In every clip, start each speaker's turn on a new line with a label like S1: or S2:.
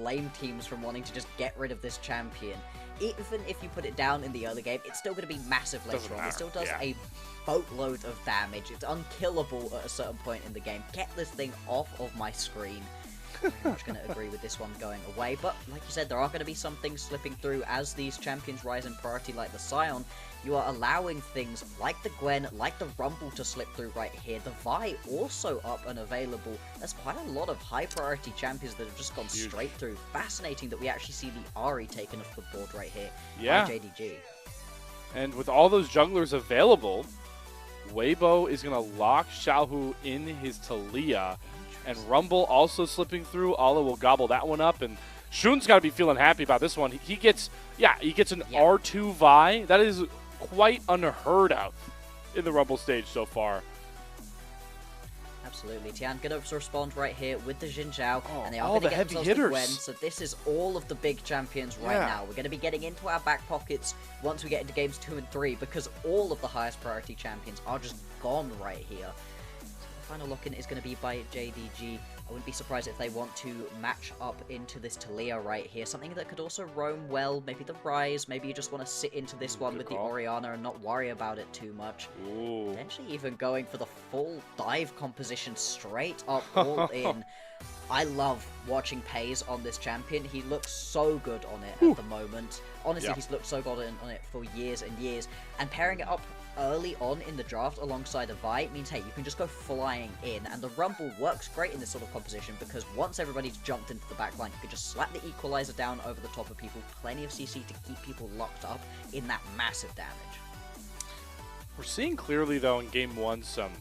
S1: blame teams from wanting to just get rid of this champion. Even if you put it down in the early game, it's still going to be massive later on. It still does a boatload of damage. It's unkillable at a certain point in the game. Get this thing off of my screen. I'm very much going to agree with this one going away, but like you said, there are going to be some things slipping through as these champions rise in priority, like the Sion. You are allowing things like the Gwen, like the Rumble to slip through right here. The Vi also up and available. There's quite a lot of high priority champions that have just gone straight through. Fascinating that we actually see the Ahri taken off the board right here by JDG.
S2: And with all those junglers available, Weibo is going to lock Xiaohu in his Talia. And Rumble also slipping through. Ala will gobble that one up. And Shun's got to be feeling happy about this one. He gets an R2 Vi. That is quite unheard of in the Rumble stage so far.
S1: Absolutely. Tian going to respond right here with the Xin Zhao. And they are
S2: all
S1: going to
S2: the
S1: get
S2: heavy
S1: themselves
S2: hitters.
S1: to Gwen. So this is all of the big champions right now. We're going to be getting into our back pockets once we get into games 2 and 3, because all of the highest priority champions are just gone right here. Final lock-in is going to be by JDG. I wouldn't be surprised if they want to match up into this Talia right here. Something that could also roam well. Maybe the Ryze. Maybe you just want to sit into this one with the Orianna and not worry about it too much. Potentially even going for the full dive composition straight up all in. I love watching Peyz on this champion. He looks so good on it at the moment. Honestly, he's looked so good on it for years and years. And pairing it up early on in the draft alongside a Vi means, hey, you can just go flying in. And the Rumble works great in this sort of composition because once everybody's jumped into the backline, you can just slap the equalizer down over the top of people. Plenty of CC to keep people locked up in that massive damage.
S2: We're seeing clearly, though, in Game 1 some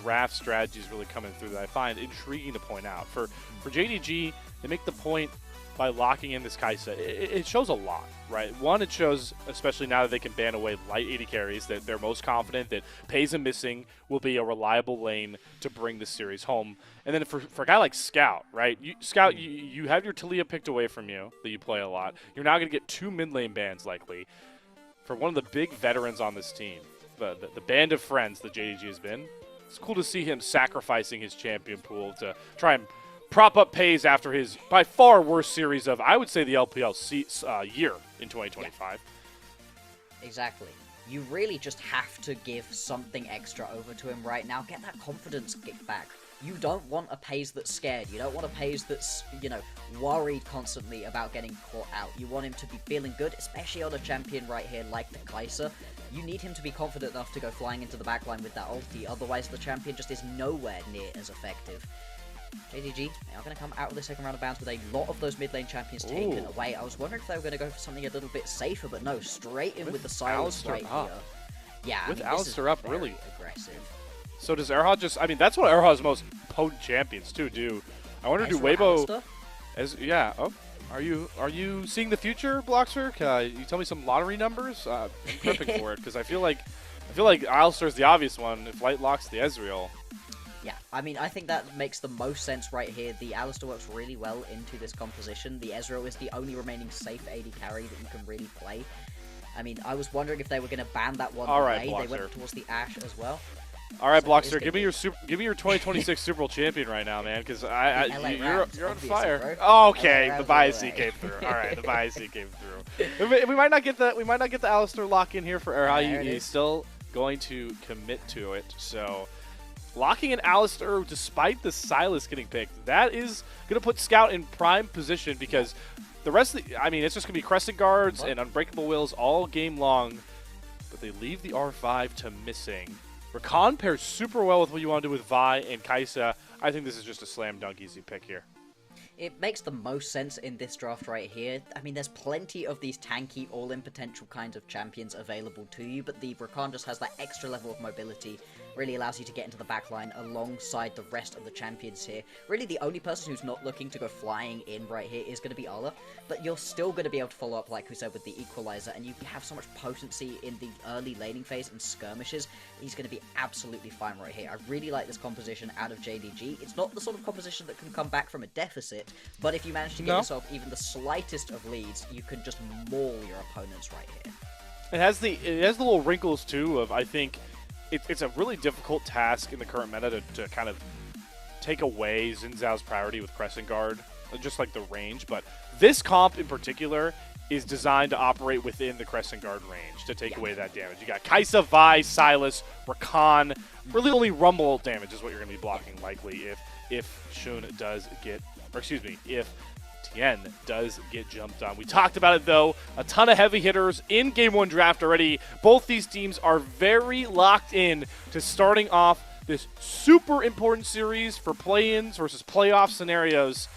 S2: draft strategies really coming through that I find intriguing to point out. For JDG, they make the point by locking in this Kai'Sa. It shows a lot, right? One, it shows, especially now that they can ban away light 80 carries, that they're most confident that Peyz and Missing will be a reliable lane to bring the series home. And then for a guy like Scout, right? Scout, you have your Talia picked away from you that you play a lot. You're now going to get 2 mid lane bans likely. For one of the big veterans on this team, the band of friends that JDG has been, it's cool to see him sacrificing his champion pool to try and prop up Peyz after his by far worst series of, I would say, the LPL year in 2025.
S1: Exactly. You really just have to give something extra over to him right now. Get that confidence kick back. You don't want a Peyz that's scared. You don't want a Peyz that's, worried constantly about getting caught out. You want him to be feeling good, especially on a champion right here like the Kai'Sa. You need him to be confident enough to go flying into the backline with that ulti, otherwise the champion just is nowhere near as effective. JDG, they are going to come out of the second round of bounds with a lot of those mid lane champions taken away. I was wondering if they were going to go for something a little bit safer, but no, straight in with the silence right here. Yeah,
S2: with Alistar up, really
S1: aggressive.
S2: So does Erha just, that's what Erha's most potent champions too do. I wonder, do Weibo, are you seeing the future, Bloxer? Can you tell me some lottery numbers? I'm prepping for it because I feel like Alistar's the obvious one if Light locks the Ezreal.
S1: Yeah, I think that makes the most sense right here. The Alistar works really well into this composition. The Ezreal is the only remaining safe AD carry that you can really play. I was wondering if they were going to ban that one away. They went towards the Ashe as well.
S2: All right, Bloxer, give me your 2026 Super Bowl champion right now, man, because you're on fire. Oh, okay, the bias came through. All right, the bias came through. We might not get the Alistar lock in here for Erha. He's still going to commit to it. So locking in Alistar despite the Sylas getting picked, that is going to put Scout in prime position because the rest of the, it's just going to be Crescent Guards and Unbreakable Wills all game long, but they leave the R5 to Missing. Rakan pairs super well with what you want to do with Vi and Kai'Sa. I think this is just a slam dunk easy pick here.
S1: It makes the most sense in this draft right here. There's plenty of these tanky, all-in potential kinds of champions available to you, but the Rakan just has that extra level of mobility, really allows you to get into the backline alongside the rest of the champions here. Really, the only person who's not looking to go flying in right here is going to be Ala, but you're still going to be able to follow up, like we said, with the Equalizer, and you have so much potency in the early laning phase and skirmishes. He's going to be absolutely fine right here. I really like this composition out of JDG. It's not the sort of composition that can come back from a deficit, but if you manage to give yourself even the slightest of leads, you can just maul your opponents right here.
S2: It has the little wrinkles too of, I think it's a really difficult task in the current meta to kind of take away Xin Zhao's priority with Crescent Guard, just like the range, but this comp in particular is designed to operate within the Crescent Guard range to take away that damage. You got Kaisa, Vi, Silas, Rakan. Really only Rumble damage is what you're going to be blocking likely if Shun does get, or excuse me, if Tian does get jumped on. We talked about it though, a ton of heavy hitters in Game 1 draft already. Both these teams are very locked in to starting off this super important series for play-ins versus playoff scenarios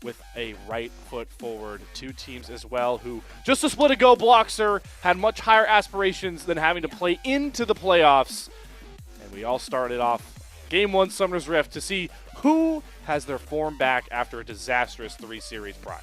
S2: with a right foot forward. Two teams as well who, just to split a go, Bloxer had much higher aspirations than having to play into the playoffs. And we all started off Game 1 Summoner's Rift to see who has their form back after a disastrous 3 series prior.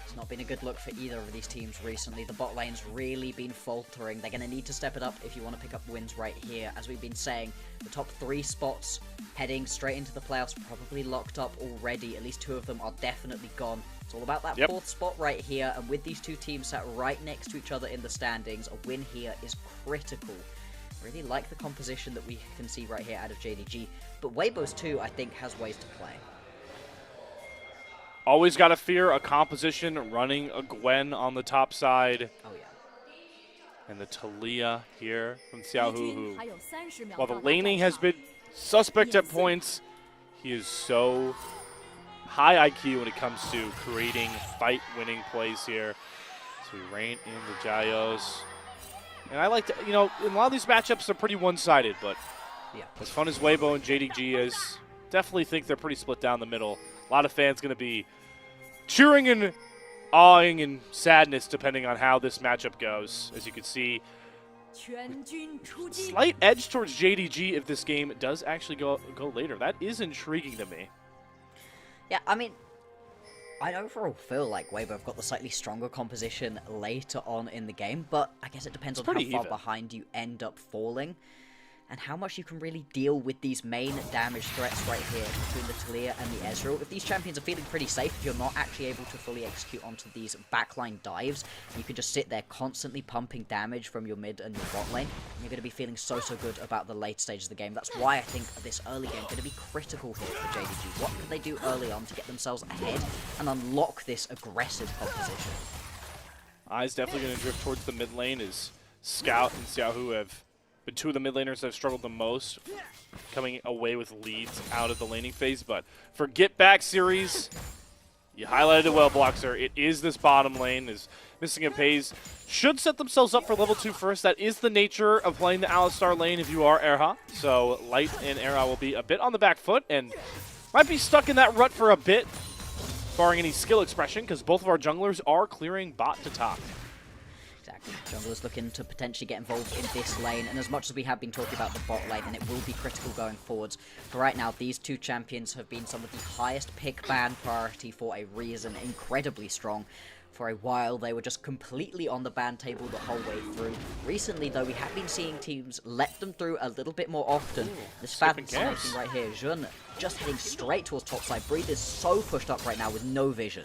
S1: It's not been a good look for either of these teams recently. The bot lane's really been faltering. They're going to need to step it up if you want to pick up wins right here. As we've been saying, the top 3 spots heading straight into the playoffs probably locked up already. At least 2 of them are definitely gone. It's all about that 4th spot right here. And with these 2 teams sat right next to each other in the standings, a win here is critical. Really like the composition that we can see right here out of JDG. But Weibo's too, I think, has ways to play.
S2: Always got to fear a composition running a Gwen on the top side.
S1: Oh, yeah.
S2: And the Talia here from Xiaohu, who, while the laning has been suspect at points, he is so high IQ when it comes to creating fight-winning plays here. So we rein in the Jayos. And I like to, you know, in a lot of these matchups are pretty one-sided, but
S1: yeah,
S2: as fun as Weibo and JDG is, definitely think they're pretty split down the middle. A lot of fans going to be cheering and awing and sadness depending on how this matchup goes. As you can see, slight edge towards JDG if this game does actually go later. That is intriguing to me.
S1: Yeah, I mean, I overall feel like Weibo have got the slightly stronger composition later on in the game, but I guess it depends on how far behind you end up falling and how much you can really deal with these main damage threats right here between the Talia and the Ezreal. If these champions are feeling pretty safe, if you're not actually able to fully execute onto these backline dives, you can just sit there constantly pumping damage from your mid and your bot lane, and you're going to be feeling so good about the late stages of the game. That's why I think this early game is going to be critical here for JDG. What can they do early on to get themselves ahead and unlock this aggressive composition?
S2: Eyes definitely going to drift towards the mid lane as Scout and Xiaohu have been 2 of the mid laners that have struggled the most, coming away with leads out of the laning phase. But for Get Back series, you highlighted it well, Bloxer. It is this bottom lane. Is Missing and Peyz should set themselves up for level 2 first. That is the nature of playing the Alistar lane if you are Erha. So Light and Erha will be a bit on the back foot and might be stuck in that rut for a bit, barring any skill expression, because both of our junglers are clearing bot to top.
S1: Exactly. Junglers looking to potentially get involved in this lane, and as much as we have been talking about the bot lane, and it will be critical going forwards, for right now, these 2 champions have been some of the highest pick ban priority for a reason, incredibly strong. For a while, they were just completely on the ban table the whole way through. Recently, though, we have been seeing teams let them through a little bit more often. This fascinating right here. Jun just heading straight towards topside. Breathe is so pushed up right now with no vision.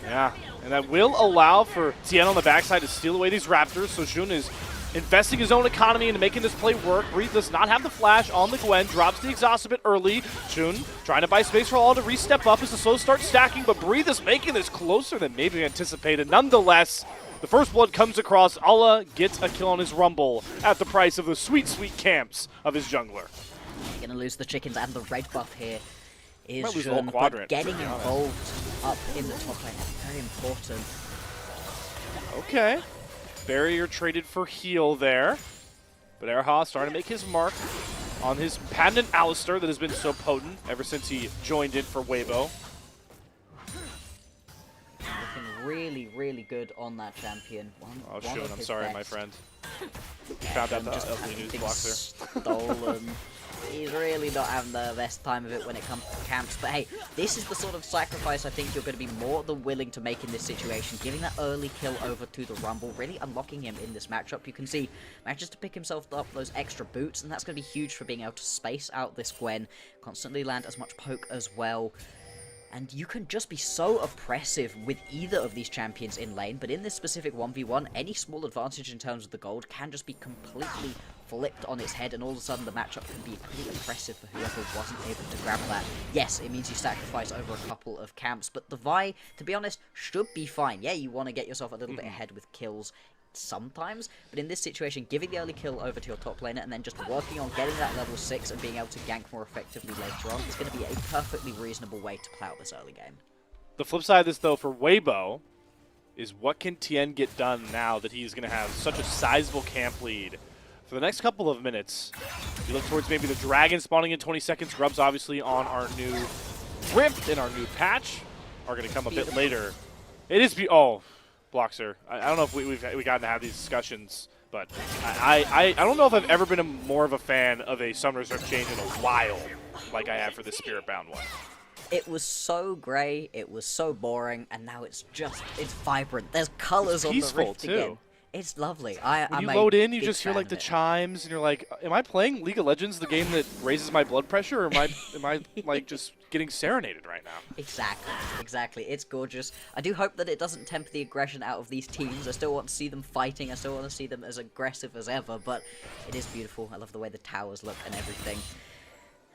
S2: Yeah, and that will allow for Tian on the backside to steal away these Raptors, so Jun is investing his own economy into making this play work. Breathe does not have the flash on the Gwen, drops the exhaust a bit early. Jun trying to buy space for all to re-step up as the slow start stacking, but Breathe is making this closer than maybe anticipated. Nonetheless, the first blood comes across. Allah gets a kill on his Rumble at the price of the sweet, sweet camps of his jungler.
S1: You're going to lose the chickens and the red buff here. Is
S2: Jun, but
S1: getting involved up in the top lane is very important.
S2: Okay. Barrier traded for heal there. But Erha starting to make his mark on his patented Alistar that has been so potent ever since he joined in for Weibo.
S1: Looking really, really good on that champion.
S2: Oh, Shun, I'm sorry, my friend. Found out the ugly news, Bloxer.
S1: Stolen. He's really not having the best time of it when it comes to camps. But hey, this is the sort of sacrifice I think you're going to be more than willing to make in this situation. Giving that early kill over to the Rumble, really unlocking him in this matchup. You can see manages to pick himself up those extra boots, and that's going to be huge for being able to space out this Gwen, constantly land as much poke as well. And you can just be so oppressive with either of these champions in lane, but in this specific 1v1, any small advantage in terms of the gold can just be completely flipped on its head, and all of a sudden the matchup can be pretty oppressive for whoever wasn't able to grab that. Yes, it means you sacrifice over a couple of camps, but the Vi, to be honest, should be fine. Yeah, you want to get yourself a little bit ahead with kills sometimes, but in this situation, giving the early kill over to your top laner and then just working on getting that level 6 and being able to gank more effectively later on is going to be a perfectly reasonable way to play out this early game.
S2: The flip side of this, though, for Weibo is what can Tian get done now that he's going to have such a sizable camp lead for the next couple of minutes. You look towards maybe the Dragon spawning in 20 seconds. Grubs, obviously, on our new Rift and our new patch are going to come a bit later. It is oh, Bloxer. I don't know if we've gotten to have these discussions, but I don't know if I've ever been more of a fan of a Summoner's Rift change in a while, like I have for the Spirit Bound one.
S1: It was so grey, it was so boring, and now it's vibrant. There's colors on the Rift again. It's lovely.
S2: When you load in, you just hear like the chimes, and you're like, "Am I playing League of Legends, the game that raises my blood pressure, or am I like just getting serenaded right now?"
S1: Exactly. It's gorgeous. I do hope that it doesn't temper the aggression out of these teams. I still want to see them fighting. I still want to see them as aggressive as ever. But it is beautiful. I love the way the towers look and everything.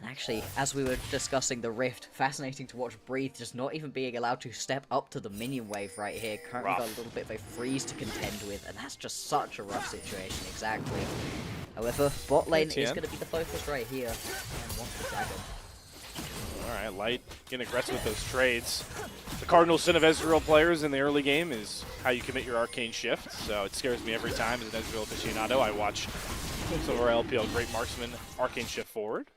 S1: And actually, as we were discussing the Rift, fascinating to watch Breathe just not even being allowed to step up to the minion wave right here. Currently got a little bit of a freeze to contend with, and that's just such a rough situation, exactly. However, bot lane is going to be the focus right here, and wants the dragon.
S2: Alright, Light getting aggressive with those trades. The Cardinal Sin of Ezreal players in the early game is how you commit your Arcane Shift, so it scares me every time as an Ezreal aficionado. I watch some of our LPL great marksmen Arcane Shift forward.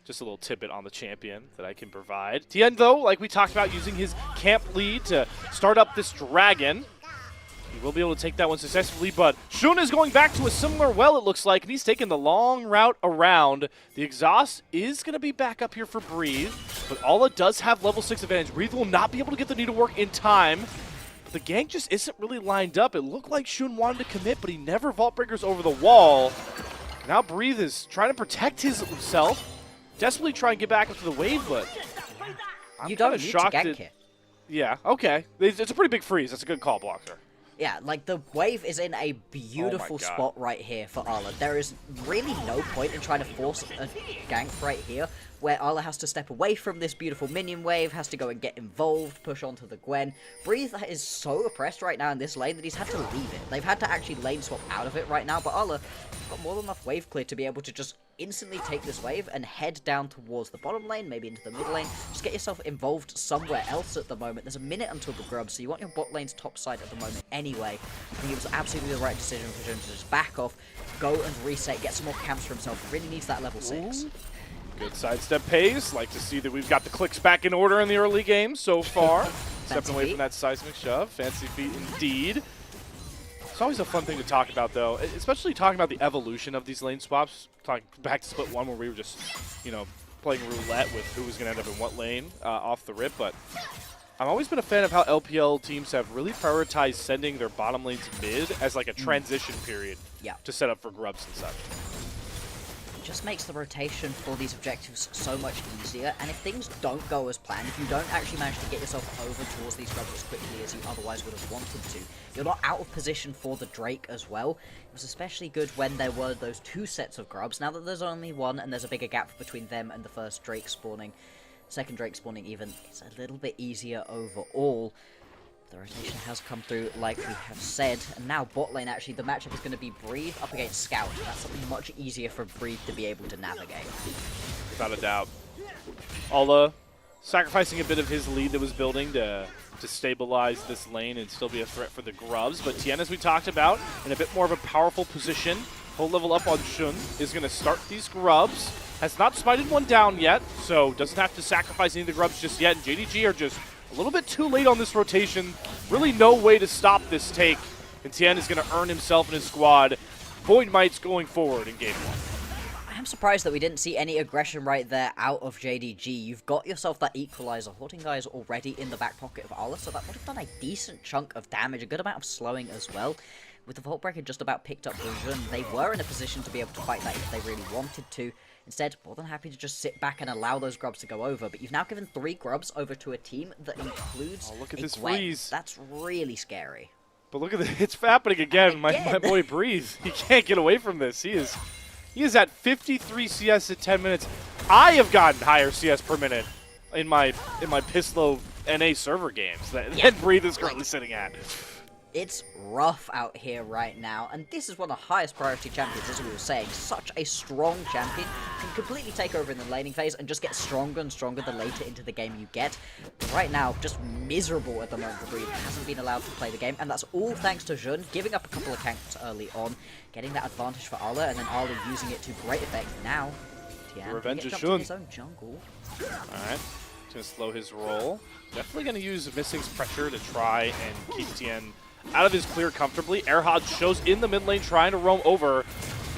S2: Just a little tidbit on the champion that I can provide. Tian, though, like we talked about, using his camp lead to start up this dragon. He will be able to take that one successfully, but Shun is going back to a similar well, it looks like, and he's taking the long route around. The exhaust is going to be back up here for Breathe, but Alla does have level 6 advantage. Breathe will not be able to get the need to work in time, but the gank just isn't really lined up. It looked like Shun wanted to commit, but he never Vault Breakers over the wall. Now Breathe is trying to protect himself. Desperately try and get back into the wave, but I'm kind of shocked.
S1: You don't need to gank it.
S2: Yeah, okay. It's a pretty big freeze. That's a good call, Bloxer.
S1: Yeah, like the wave is in a beautiful spot right here for Alla. There is really no point in trying to force a gank right here, where Alla has to step away from this beautiful minion wave, has to go and get involved, push onto the Gwen. Breathe is so oppressed right now in this lane that he's had to leave it. They've had to actually lane swap out of it right now, but Alla got more than enough wave clear to be able to just instantly take this wave and head down towards the bottom lane, maybe into the mid lane. Just get yourself involved somewhere else at the moment. There's a minute until the grub, so you want your bot lane's top side at the moment anyway. I think it was absolutely the right decision for him to just back off, go and reset, get some more camps for himself. He really needs that level 6.
S2: Ooh. Good sidestep Peyz. Like to see that we've got the clicks back in order in the early game so far. Stepping away from that seismic shove. Fancy feet indeed. It's always a fun thing to talk about, though, especially talking about the evolution of these lane swaps. Talking back to Split 1 where we were just, you know, playing roulette with who was going to end up in what lane off the rip. But I've always been a fan of how LPL teams have really prioritized sending their bottom lanes mid as like a transition period to set up for grubs and such.
S1: Just makes the rotation for these objectives so much easier, and if things don't go as planned, if you don't actually manage to get yourself over towards these grubs as quickly as you otherwise would have wanted to, you're not out of position for the Drake as well. It was especially good when there were those 2 sets of grubs. Now that there's only 1 and there's a bigger gap between them and the first Drake spawning, second Drake spawning even, it's a little bit easier overall. The rotation has come through, like we have said, and now bot lane, actually, the matchup is going to be Breathe up against Scout. That's something much easier for Breathe to be able to navigate.
S2: Without a doubt. Alla sacrificing a bit of his lead that was building to stabilize this lane and still be a threat for the grubs, but Tian, as we talked about, in a bit more of a powerful position. Full level up on Shun is going to start these grubs. Has not smited one down yet, so doesn't have to sacrifice any of the grubs just yet, and JDG are just a little bit too late on this rotation. Really no way to stop this take. And Tian is going to earn himself and his squad Void Mites going forward in Game 1.
S1: I'm surprised that we didn't see any aggression right there out of JDG. You've got yourself that equalizer. Hoarding guys already in the back pocket of Alla, so that would have done a decent chunk of damage, a good amount of slowing as well. With the Vault Breaker just about picked up the Jun, they were in a position to be able to fight that if they really wanted to. Instead, more than happy to just sit back and allow those grubs to go over. But you've now given 3 grubs over to a team that includes
S2: look at
S1: a
S2: this
S1: Gwen.
S2: freeze.
S1: That's really scary.
S2: But look at this. It's happening again. My boy Breathe. He can't get away from this. He is He is at 53 CS in 10 minutes. I have gotten higher CS per minute in my Pislow NA server games than Breathe is currently sitting at.
S1: It's rough out here right now, and this is one of the highest priority champions, as we were saying. Such a strong champion, can completely take over in the laning phase and just get stronger and stronger the later into the game you get. But right now, just miserable at the moment for Breathe. Hasn't been allowed to play the game, and that's all thanks to Jun giving up a couple of camps early on, getting that advantage for Arla, and then Arla using it to great effect. Now, Tian
S2: Revenge
S1: gets
S2: is
S1: up to
S2: Jun.
S1: his own jungle.
S2: Alright, he's going to slow his roll. Definitely going to use Missing's pressure to try and keep Tian out of his clear comfortably. Herald shows in the mid lane trying to roam over.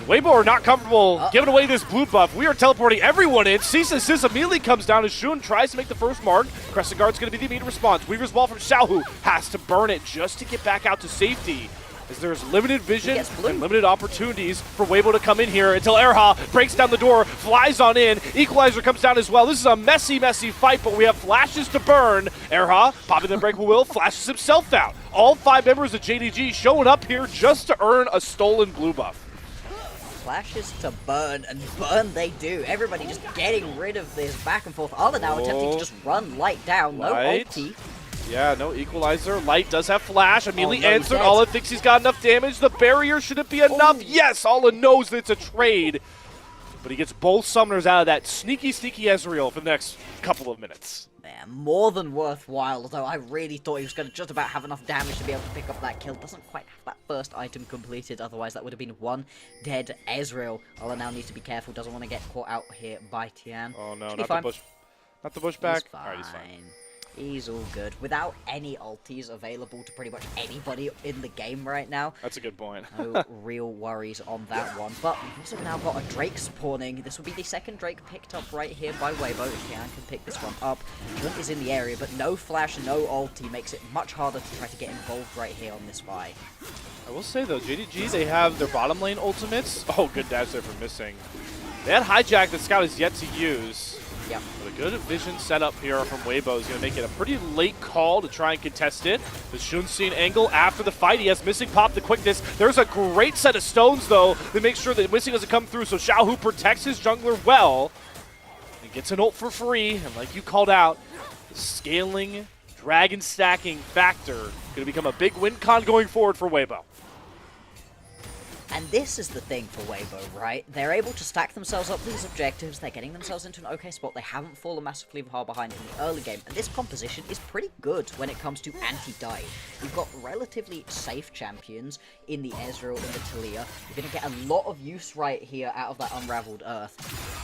S2: Weibo are not comfortable giving away this blue buff. We are teleporting everyone in. Sis immediately comes down as Shun tries to make the first mark. Crescent Guard's going to be the immediate response. Weaver's Wall from Xiaohu has to burn it just to get back out to safety, as there's limited vision and limited opportunities for Weibo to come in here until Erha breaks down the door, flies on in. Equalizer comes down as well. This is a messy fight, but we have flashes to burn. Erha, popping the breakable will, flashes himself out. All 5 members of JDG showing up here just to earn a stolen blue buff.
S1: Flashes to burn, and burn they do. Everybody just getting rid of this back and forth. Arla now attempting to just run Light down. No ulti.
S2: Yeah, no equalizer. Light does have flash. Immediately
S1: no,
S2: answered. Ala thinks he's got enough damage. The barrier, should it be enough? Yes, Ala knows that it's a trade. But he gets both summoners out of that sneaky Ezreal for the next couple of minutes.
S1: Man, more than worthwhile, though. I really thought he was going to just about have enough damage to be able to pick up that kill. Doesn't quite have that first item completed, otherwise that would have been one dead Ezreal. Ala now needs to be careful, doesn't want to get caught out here by Tian.
S2: Oh no, not the bush. Not the bush back.
S1: Alright, he's fine. He's all good. Without any ultis available to pretty much anybody in the game right now.
S2: That's a good point.
S1: No real worries on that one. But we've also now got a Drake spawning. This will be the second Drake picked up right here by Weibo. Tian can pick this one up. Jun is in the area, but no flash, no ulti makes it much harder to try to get involved right here on this buy.
S2: I will say though, JDG, they have their bottom lane ultimates. Oh, good dash there for Missing. They had hijack that Scout is yet to use.
S1: Yeah.
S2: But a good vision setup here from Weibo is going to make it a pretty late call to try and contest it. The Shun scene angle after the fight. He has Missing pop the quickness. There's a great set of stones, though, that makes sure that Missing doesn't come through. So Xiaohu protects his jungler well. He gets an ult for free. And like you called out, the scaling, dragon stacking factor going to become a big win con going forward for Weibo.
S1: And this is the thing for Weibo, right? They're able to stack themselves up these objectives, they're getting themselves into an okay spot, they haven't fallen massively far behind in the early game, and this composition is pretty good when it comes to anti-dive. You've got relatively safe champions in the Ezreal and the Talia. You're going to get a lot of use right here out of that Unraveled Earth.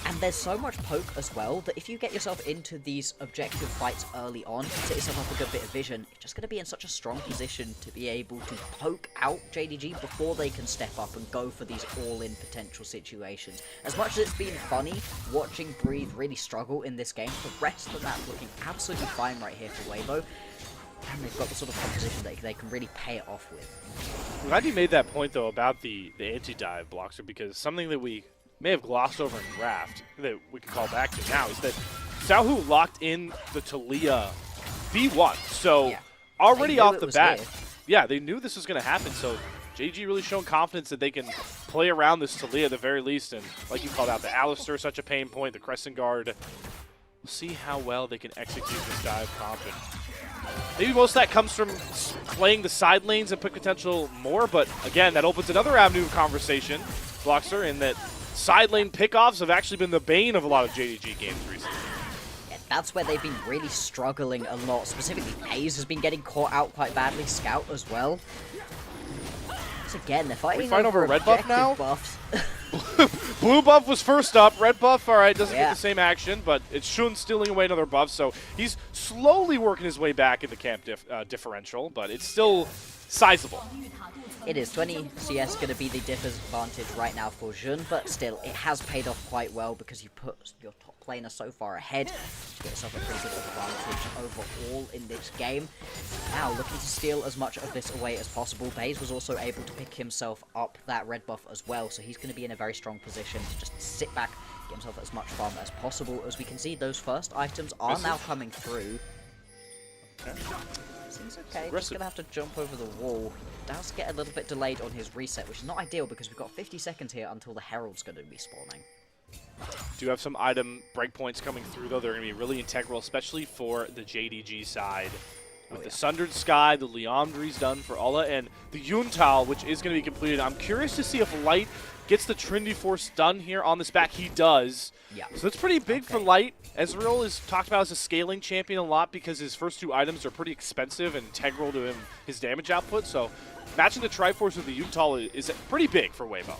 S1: And there's so much poke as well that if you get yourself into these objective fights early on, set yourself up a good bit of vision, you're just going to be in such a strong position to be able to poke out JDG before they can step up and go for these all-in potential situations. As much as it's been funny watching Breathe really struggle in this game, the rest of that looking absolutely fine right here for Weibo. And they've got the sort of composition that they can really pay it off with.
S2: I'm glad you made that point, though, about the anti-dive blocker, because something that we may have glossed over in draft that we can call back to now is that Xiaohu locked in the Talia V1. So already off the bat, they knew this was going to happen. So JG really shown confidence that they can play around this Talia at the very least. And like you called out, the Alistar is such a pain point, the Crescent Guard. We'll see how well they can execute this dive comp. And maybe most of that comes from playing the side lanes and pick potential more, but again, that opens another avenue of conversation, Bloxer, in that side lane pickoffs have actually been the bane of a lot of JDG games recently.
S1: Yeah, that's where they've been really struggling a lot. Specifically, Peyz has been getting caught out quite badly, Scout as well. So again, they're fighting
S2: over red buff now?
S1: Buffs.
S2: Blue buff was first up. Red buff, all right, doesn't get the same action, but it's Shun stealing away another buff, so he's slowly working his way back in the camp differential, but it's still sizable.
S1: It is 20 CS going to be the disadvantage right now for Jun, but still, it has paid off quite well because you put your top laner so far ahead to get yourself a pretty good advantage overall in this game. Now, looking to steal as much of this away as possible. Peyz was also able to pick himself up that red buff as well, so he's going to be in a very strong position to just sit back, get himself as much farm as possible. As we can see, those first items are now coming through. Seeing He's okay. Just gonna have to jump over the wall. He does get a little bit delayed on his reset, which is not ideal because we've got 50 seconds here until the Herald's going to be spawning.
S2: Do have some item breakpoints coming through, though. They're going to be really integral, especially for the JDG side. With the Sundered Sky, the Liandry's done for Alla, and the Yuntal, which is going to be completed. I'm curious to see if Light gets the Trinity Force done here on this back. He does.
S1: Yeah.
S2: So that's pretty big for Light. Ezreal is talked about as a scaling champion a lot because his first two items are pretty expensive and integral to his damage output. So matching the Triforce with the Yuntal is pretty big for Weibo.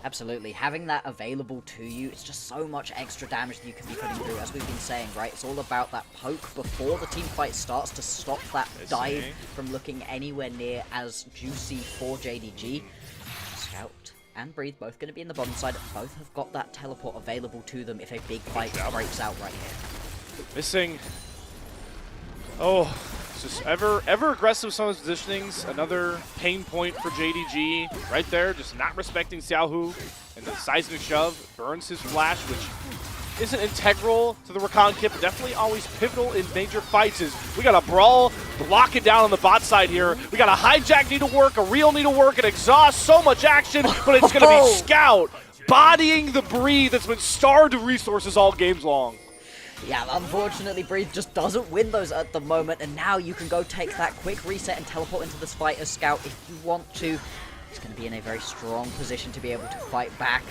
S1: Absolutely. Having that available to you, it's just so much extra damage that you can be putting through. As we've been saying, right, it's all about that poke before the team fight starts to stop that dive from looking anywhere near as juicy for JDG. Scout and Breathe both going to be in the bottom side. Both have got that teleport available to them if a big fight breaks out right here.
S2: Missing. Oh, it's just ever aggressive some of his positionings. Another pain point for JDG right there, just not respecting Xiaohu. And the seismic shove burns his flash, which isn't integral to the Rakan kit, but definitely always pivotal in major fights. Is we got a Brawl block it down on the bot side here. We got a Hijack need to work, a Real need to work, an Exhaust, so much action, but it's going to be Scout bodying the Breathe that's been starved of resources all games long.
S1: Yeah, unfortunately, Breathe just doesn't win those at the moment, and now you can go take that quick reset and teleport into this fight as Scout if you want to. He's going to be in a very strong position to be able to fight back.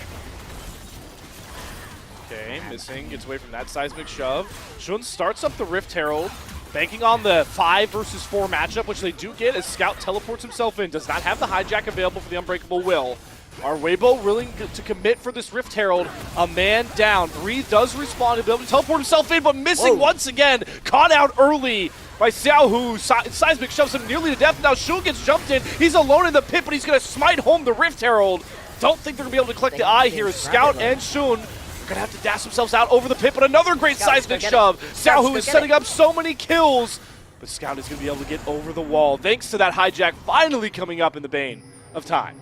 S2: Okay, missing, gets away from that seismic shove. Shun starts up the Rift Herald, banking on the 5 versus 4 matchup, which they do get as Scout teleports himself in. Does not have the Hijack available for the Unbreakable Will. Are Weibo willing to commit for this Rift Herald? A man down. Breathe does respond to be able to teleport himself in, but missing once again. Caught out early by Xiaohu. Seismic shoves him nearly to death. Now Shun gets jumped in. He's alone in the pit, but he's going to smite home the Rift Herald. Don't think they're going to be able to collect the eye here as Scout and Shun are going to have to dash themselves out over the pit, but another great seismic shove. Xiaohu is setting up so many kills, but Scout is going to be able to get over the wall thanks to that Hijack finally coming up in the bane of time.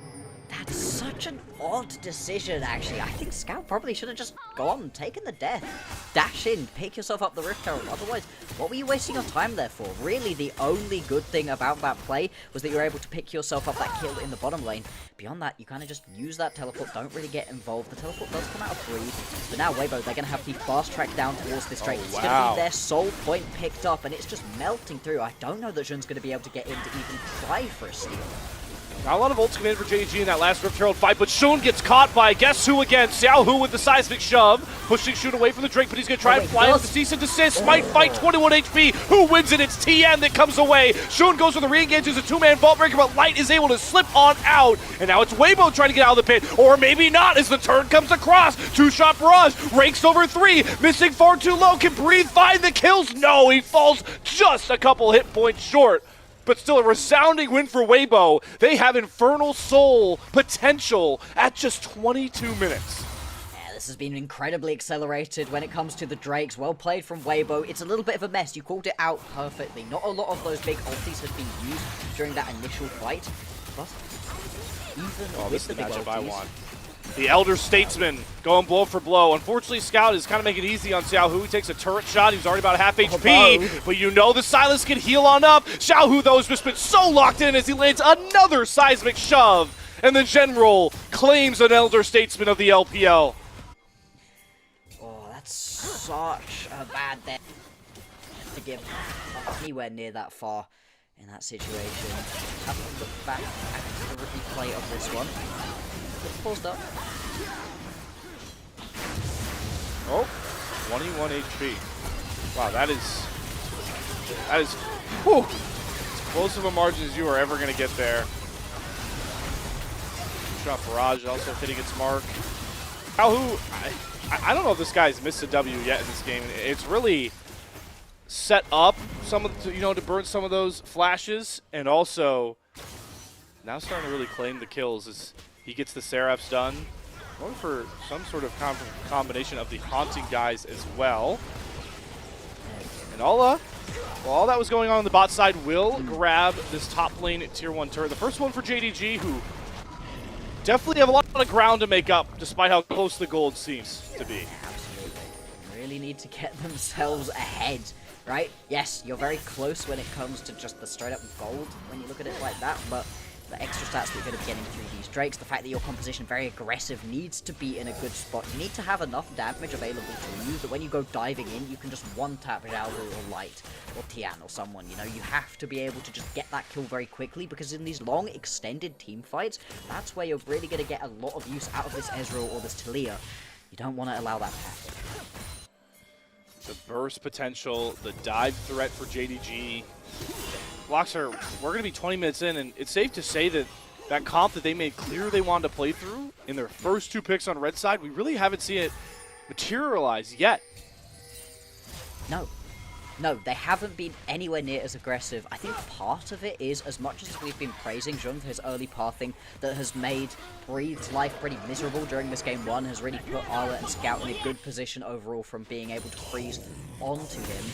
S1: That's such an odd decision, actually. I think Scout probably should have just gone and taken the death. Dash in, pick yourself up the Rift Herald. Otherwise, what were you wasting your time there for? Really, the only good thing about that play was that you were able to pick yourself up that kill in the bottom lane. Beyond that, you kind of just use that teleport, don't really get involved. The teleport does come out of Breathe, but now Weibo, they're going to have to fast track down towards this Drake. It's going to be their soul point picked up, and it's just melting through. I don't know that Jun's going to be able to get in to even try for a steal.
S2: Not a lot of ults come in for JDG in that last Rift Herald fight, but Shun gets caught by guess who again? Xiaohu with the seismic shove, pushing Shun away from the Drake, but he's going to try and fly with the cease and desist. Might fight 21 HP. Who wins it? It's Tian that comes away. Shun goes for the re-engage as a two-man vault breaker, but Light is able to slip on out. And now it's Weibo trying to get out of the pit, or maybe not as the turn comes across. Two-shot barrage, ranks over 3, missing far too low. Can Breathe find the kills? No, he falls just a couple hit points short. But still a resounding win for Weibo. They have Infernal Soul potential at just 22 minutes.
S1: Yeah, this has been incredibly accelerated when it comes to the Drakes. Well played from Weibo. It's a little bit of a mess. You called it out perfectly. Not a lot of those big ultis have been used during that initial fight. But even with the big
S2: matchup
S1: ultis,
S2: I want. The Elder Statesman going blow for blow. Unfortunately, Scout is kind of making it easy on Xiaohu. He takes a turret shot. He's already about half HP, but you know the Silas can heal on up. Xiaohu, though, has just been so locked in as he lands another seismic shove. And the General claims an Elder Statesman of the LPL.
S1: Oh, that's such a bad death to give anywhere near that far in that situation. Have a look back at the replay of this one. Paused up.
S2: Oh, 21 HP. Wow, that is, whew, as close of a margin as you are ever going to get there. Shot barrage also hitting its mark. Xiaohu, I don't know if this guy's missed a W yet in this game. It's really set up some of the, to burn some of those flashes, and also now starting to really claim the kills as he gets the Seraphs done. Going for some sort of combination of the Haunting guys as well. And Alla, well, all that was going on the bot side, will grab this top lane tier 1 turret. The first one for JDG, who definitely have a lot of ground to make up, despite how close the gold seems to be.
S1: Absolutely. Really need to get themselves ahead right? Yes, you're very close when it comes to just the straight up gold when you look at it like that, but the extra stats that you're going to be getting through these Drakes, the fact that your composition very aggressive needs to be in a good spot. You need to have enough damage available to you that when you go diving in, you can just one-tap Xiaohu or Light or Tian or someone, you know? You have to be able to just get that kill very quickly, because in these long, extended team fights, that's where you're really going to get a lot of use out of this Ezreal or this Talia. You don't want to allow that to happen.
S2: The burst potential, the dive threat for JDG. Blocks are, we're going to be 20 minutes in, and it's safe to say that that comp that they made clear they wanted to play through in their first 2 picks on red side, we really haven't seen it materialize yet.
S1: No, they haven't been anywhere near as aggressive. I think part of it is, as much as we've been praising Jung for his early pathing that has made Breeze's life pretty miserable during this game 1, has really put Arla and Scout in a good position overall from being able to freeze onto him.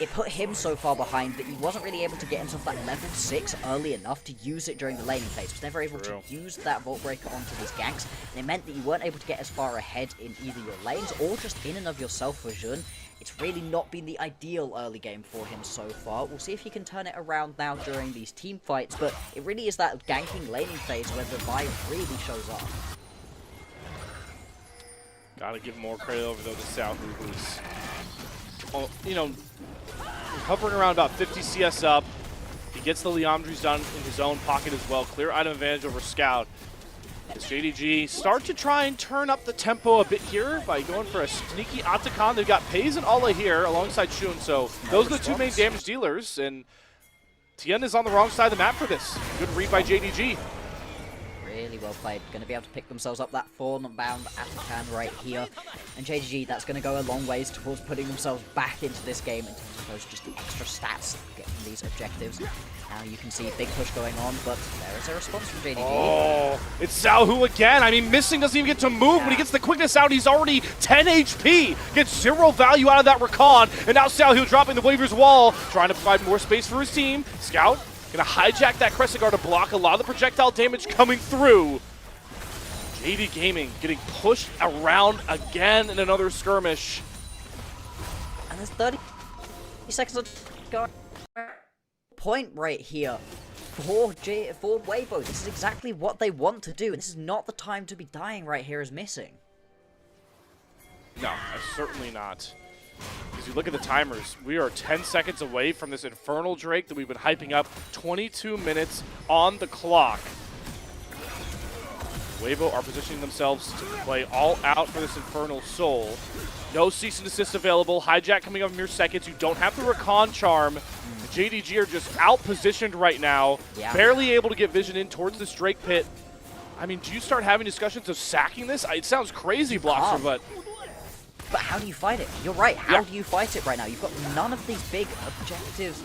S1: It put him so far behind that he wasn't really able to get himself that level 6 early enough to use it during the laning phase. He was never able to use that Vault Breaker onto these ganks, and it meant that you weren't able to get as far ahead in either your lanes or just in and of yourself for Jun. It's really not been the ideal early game for him so far. We'll see if he can turn it around now during these team fights, but it really is that ganking laning phase where the vibe really shows up.
S2: Gotta give more credit over, though, to Xiaohu, who's, well, you know, hovering around about 50 CS up. He gets the Liandry's done in his own pocket as well. Clear item advantage over Scout. As JDG start to try and turn up the tempo a bit here by going for a sneaky Atakan. They've got Peyz and Ala here alongside Shun, so those are the 2 main damage dealers, and Tian is on the wrong side of the map for this. Good read by JDG.
S1: Really well played. Going to be able to pick themselves up that Thorn-bound Atakan right here. And JDG, that's going to go a long ways towards putting themselves back into this game in terms of those just the extra stats that you get from these objectives. Now you can see a big push going on, but there is a response from JDG.
S2: Oh, it's Xiaohu again. I mean, Missing doesn't even get to move. When he gets the quickness out, he's already 10 HP. Gets 0 value out of that recon. And now Xiaohu dropping the Waver's Wall, trying to provide more space for his team. Scout gonna hijack that Crescent Guard to block a lot of the projectile damage coming through. JD Gaming getting pushed around again in another skirmish.
S1: And there's 30 seconds to go. Point right here for Weibo. This is exactly what they want to do. This is not the time to be dying right here as Missing.
S2: No, certainly not. As you look at the timers, we are 10 seconds away from this Infernal Drake that we've been hyping up. 22 minutes on the clock. Weibo are positioning themselves to play all out for this Infernal Soul. No cease and desist available. Hijack coming up in mere seconds. You don't have the Recon Charm. The JDG are just out-positioned right now. Yeah. Barely able to get vision in towards this Drake pit. I mean, do you start having discussions of sacking this? It sounds crazy, Bloxer, but
S1: how do you fight it? You're right. How do you fight it right now? You've got none of these big objectives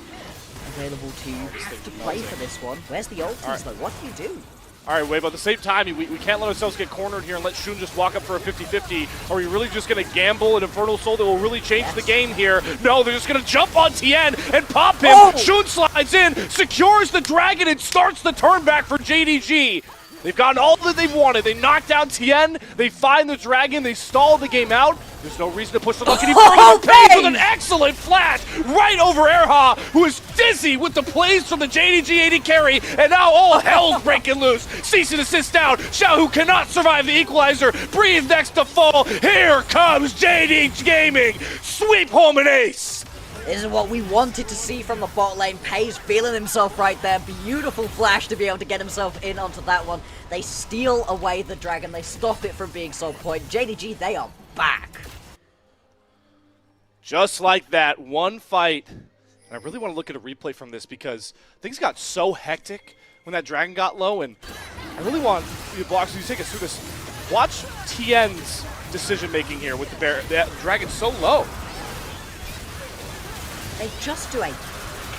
S1: available to you. You have to play for this one. Where's the ultis, though? What do you do?
S2: All right, Weibo, at the same time, we can't let ourselves get cornered here and let Shun just walk up for a 50-50. Are we really just going to gamble an Infernal Soul that will really change the game here? No, they're just going to jump on Tian and pop him. Oh! Shun slides in, secures the dragon, and starts the turn back for JDG. They've gotten all that they've wanted. They knocked down Tian, they find the dragon, they stall the game out. There's no reason to push the luck any further. Peyz with an excellent flash right over Erha, who is dizzy with the plays from the JDG AD carry, and now all hell's breaking loose. Cease and desist down. Xiaohu cannot survive the equalizer. Breathe next to fall. Here comes JDG Gaming. Sweep home an ace.
S1: This is what we wanted to see from the bot lane. Peyz feeling himself right there. Beautiful flash to be able to get himself in onto that one. They steal away the dragon. They stop it from being sold point. JDG, they are back.
S2: Just like that, one fight. And I really want to look at a replay from this because things got so hectic when that dragon got low, and I really want you to block, so you take us through this. Watch Tien's decision-making here with the bear. That dragon's so low.
S1: They just do a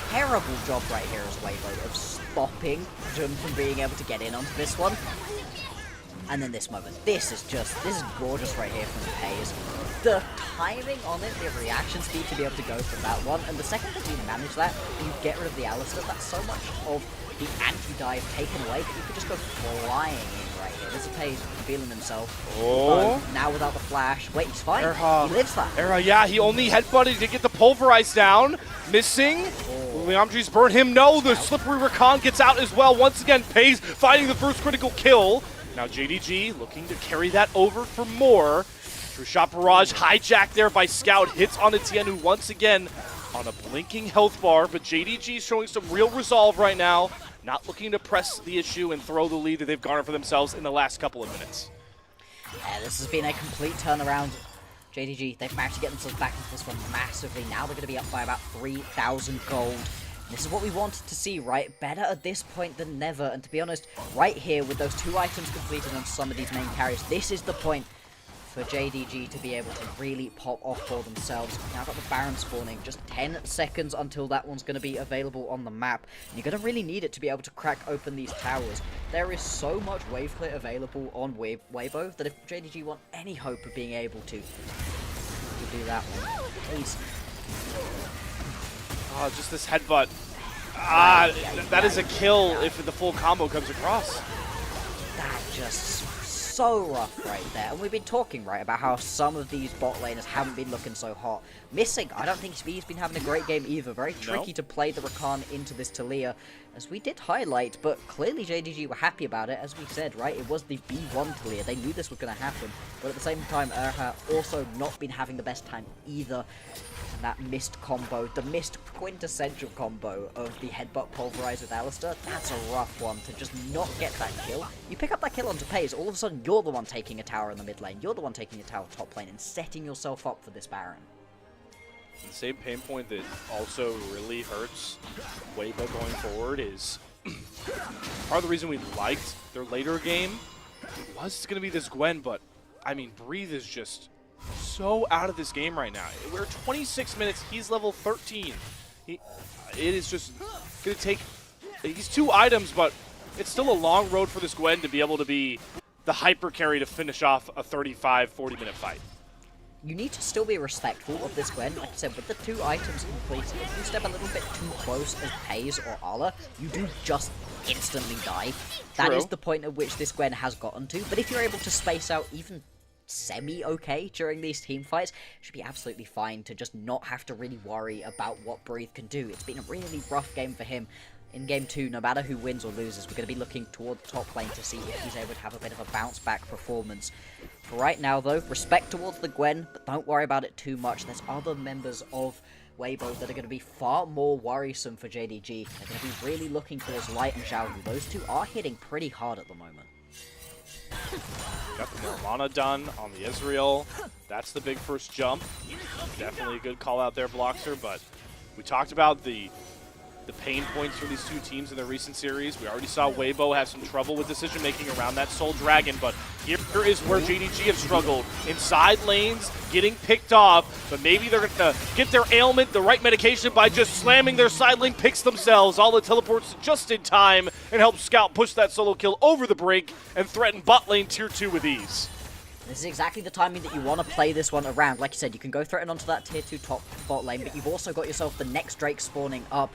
S1: terrible job right here as Weibo of stopping Jun from being able to get in onto this one. And then this moment. This is gorgeous right here from Peyz. The timing on it, the reaction speed to be able to go for that one, and the second that you manage that, you get rid of the Alistar, that's so much of the anti-dive taken away that you could just go flying in right here. This is Peyz feeling himself.
S2: Oh.
S1: Now without the flash. Wait, he's fine.
S2: Herald.
S1: He lives that.
S2: Herald, yeah, he only headbutted to get the pulverize down. Missing. Leandri's burn him. No, the slippery Rakan gets out as well. Once again, Peyz finding the first critical kill. Now JDG looking to carry that over for more. True shot barrage hijacked there by Scout. Hits on a Tian, who once again on a blinking health bar. But JDG showing some real resolve right now. Not looking to press the issue and throw the lead that they've garnered for themselves in the last couple of minutes.
S1: Yeah, this has been a complete turnaround. JDG, they've managed to get themselves back into this one massively. Now they're going to be up by about 3,000 gold. This is what we wanted to see, right? Better at this point than never. And to be honest, right here with those 2 items completed on some of these main carries, this is the point for JDG to be able to really pop off for themselves. We've now got the Baron spawning. Just 10 seconds until that one's going to be available on the map. And you're going to really need it to be able to crack open these towers. There is so much wave clear available on Weibo that if JDG want any hope of being able to do that one, please.
S2: Oh, just this headbutt. That is a kill if the full combo comes across.
S1: That just so rough right there. And we've been talking, right, about how some of these bot laners haven't been looking so hot. Missing, I don't think he's been having a great game either. Very tricky to play the Rakan into this Talia, as we did highlight, but clearly JDG were happy about it. As we said, right, it was the B1 Talia. They knew this was going to happen, but at the same time, also not been having the best time either. And that missed combo, the missed quintessential combo of the headbutt pulverize with Alistar, that's a rough one to just not get that kill. You pick up that kill onto Peyz, all of a sudden you're the one taking a tower in the mid lane, you're the one taking a tower top lane and setting yourself up for this Baron.
S2: The same pain point that also really hurts Weibo going forward is part of the reason we liked their later game was going to be this Gwen, but I mean, Breathe is just so out of this game right now. We're 26 minutes, he's level 13. It is just going to take, he's 2 items, but it's still a long road for this Gwen to be able to be the hyper carry to finish off a 35-40 minute fight.
S1: You need to still be respectful of this Gwen. Like I said, with the 2 items completed, if you step a little bit too close as Peyz or Ala, you do just instantly die. That is the point at which this Gwen has gotten to. But if you're able to space out even semi-okay during these team fights, it should be absolutely fine to just not have to really worry about what Breathe can do. It's been a really rough game for him. In Game 2, no matter who wins or loses, we're going to be looking toward the top lane to see if he's able to have a bit of a bounce-back performance. For right now, though, respect towards the Gwen, but don't worry about it too much. There's other members of Weibo that are going to be far more worrisome for JDG. They're going to be really looking towards Light and Xiaohu. Those 2 are hitting pretty hard at the moment.
S2: Got the Morlana done on the Israel. That's the big first jump. Definitely a good call out there, Bloxer, but we talked about the pain points for these 2 teams in the recent series. We already saw Weibo have some trouble with decision making around that Soul Dragon, but here is where JDG have struggled. Inside lanes, getting picked off, but maybe they're going to get their ailment, the right medication, by just slamming their side lane picks themselves. All the teleports just in time and help Scout push that solo kill over the brink and threaten bot lane tier 2 with ease.
S1: This is exactly the timing that you want to play this one around. Like you said, you can go threaten onto that tier 2 top bot lane, but you've also got yourself the next Drake spawning up.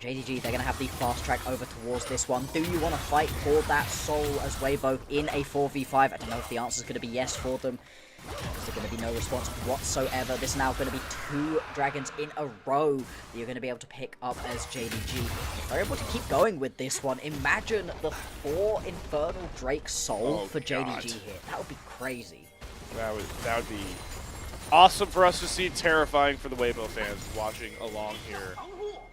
S1: JDG, they're going to have the fast track over towards this one. Do you want to fight for that soul as Weibo in a 4v5? I don't know if the answer is going to be yes for them. There's going to be no response whatsoever. This is now going to be 2 dragons in a row that you're going to be able to pick up as JDG. If they're able to keep going with this one, imagine the 4 Infernal Drake soul for JDG here. That would be crazy.
S2: That would be awesome for us to see, terrifying for the Weibo fans watching along here.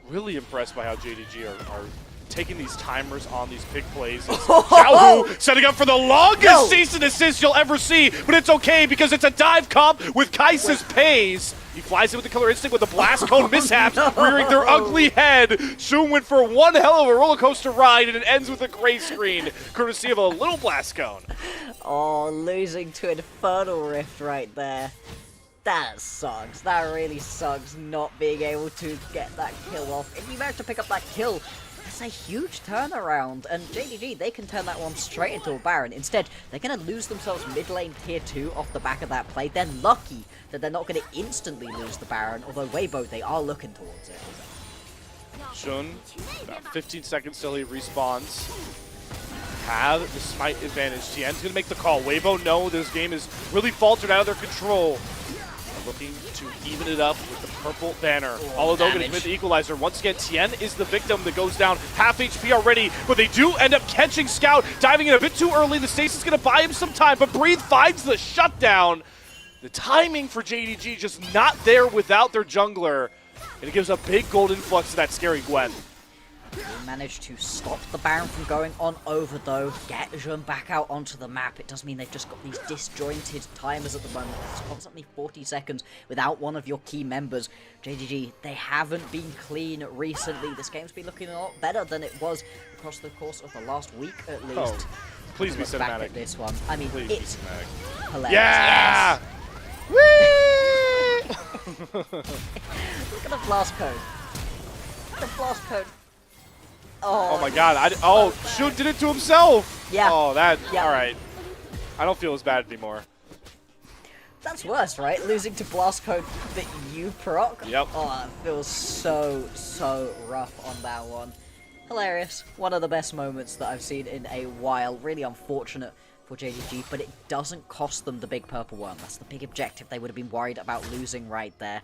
S2: Really impressed by how JDG are taking these timers on these pick plays. Xiaohu setting up for the longest cease and assist you'll ever see, but it's okay because it's a dive comp with Kai'Sa's Peyz. He flies in with the Killer Instinct with the Blast Cone mishaps, rearing their ugly head. Shun went for one hell of a roller coaster ride, and it ends with a gray screen, courtesy of a little Blast Cone.
S1: Oh, losing to Infernal Rift right there. That sucks. That really sucks not being able to get that kill off. If you manage to pick up that kill, that's a huge turnaround. And JDG, they can turn that one straight into a Baron. Instead, they're going to lose themselves mid lane tier 2 off the back of that play. They're lucky that they're not going to instantly lose the Baron, although Weibo, they are looking towards it.
S2: Shun, about 15 seconds till he respawns. have the smite advantage. Tian's going to make the call. Weibo know this game is really faltered out of their control. They're looking to even it up with the purple banner. Although going to commit the equalizer. Once again, Tian is the victim that goes down. Half HP already, but they do end up catching Scout, diving in a bit too early. The stasis is going to buy him some time, but Breathe finds the shutdown. The timing for JDG just not there without their jungler. And it gives a big gold influx to that scary Gwen.
S1: They managed to stop the Baron from going on over, though. Get Jun back out onto the map. It does mean they've just got these disjointed timers at the moment. It's constantly 40 seconds without one of your key members. JDG, they haven't been clean recently. This game's been looking a lot better than it was across the course of the last week, at least.
S2: Oh, please be cinematic.
S1: Back at this one. I mean,
S2: please
S1: it's hilarious.
S2: Yeah!
S1: Yes.
S2: Whee!
S1: Look at the blast code. Look at the blast code.
S2: Oh my god, Shun did it to himself!
S1: Yeah.
S2: Oh, alright. I don't feel as bad anymore.
S1: That's worse, right? Losing to blast code that you proc?
S2: Yep.
S1: Oh, it feels so rough on that one. Hilarious. One of the best moments that I've seen in a while. Really unfortunate for JDG, but it doesn't cost them the big purple one. That's the big objective they would have been worried about losing right there.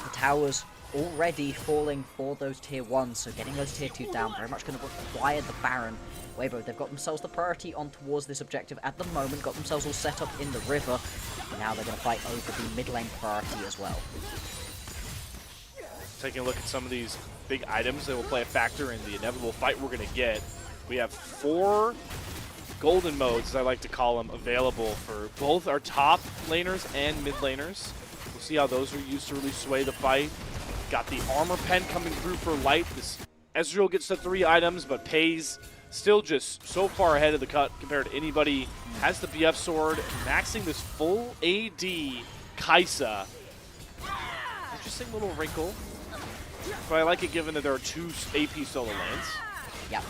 S1: The towers already falling for those tier 1s, so getting those tier 2 down very much going to require the Baron. Weibo, they've got themselves the priority on towards this objective at the moment, got themselves all set up in the river. Now they're going to fight over the mid lane priority as well.
S2: Taking a look at some of these big items that will play a factor in the inevitable fight we're going to get. We have 4 golden modes, as I like to call them, available for both our top laners and mid laners. We'll see how those are used to really sway the fight. Got the armor pen coming through for light. This Ezreal gets the 3 items, but Peyz still just so far ahead of the cut compared to anybody. Has the BF sword, maxing this full AD Kai'Sa. Interesting little wrinkle, but I like it given that there are 2 AP solo lanes.
S1: Yep.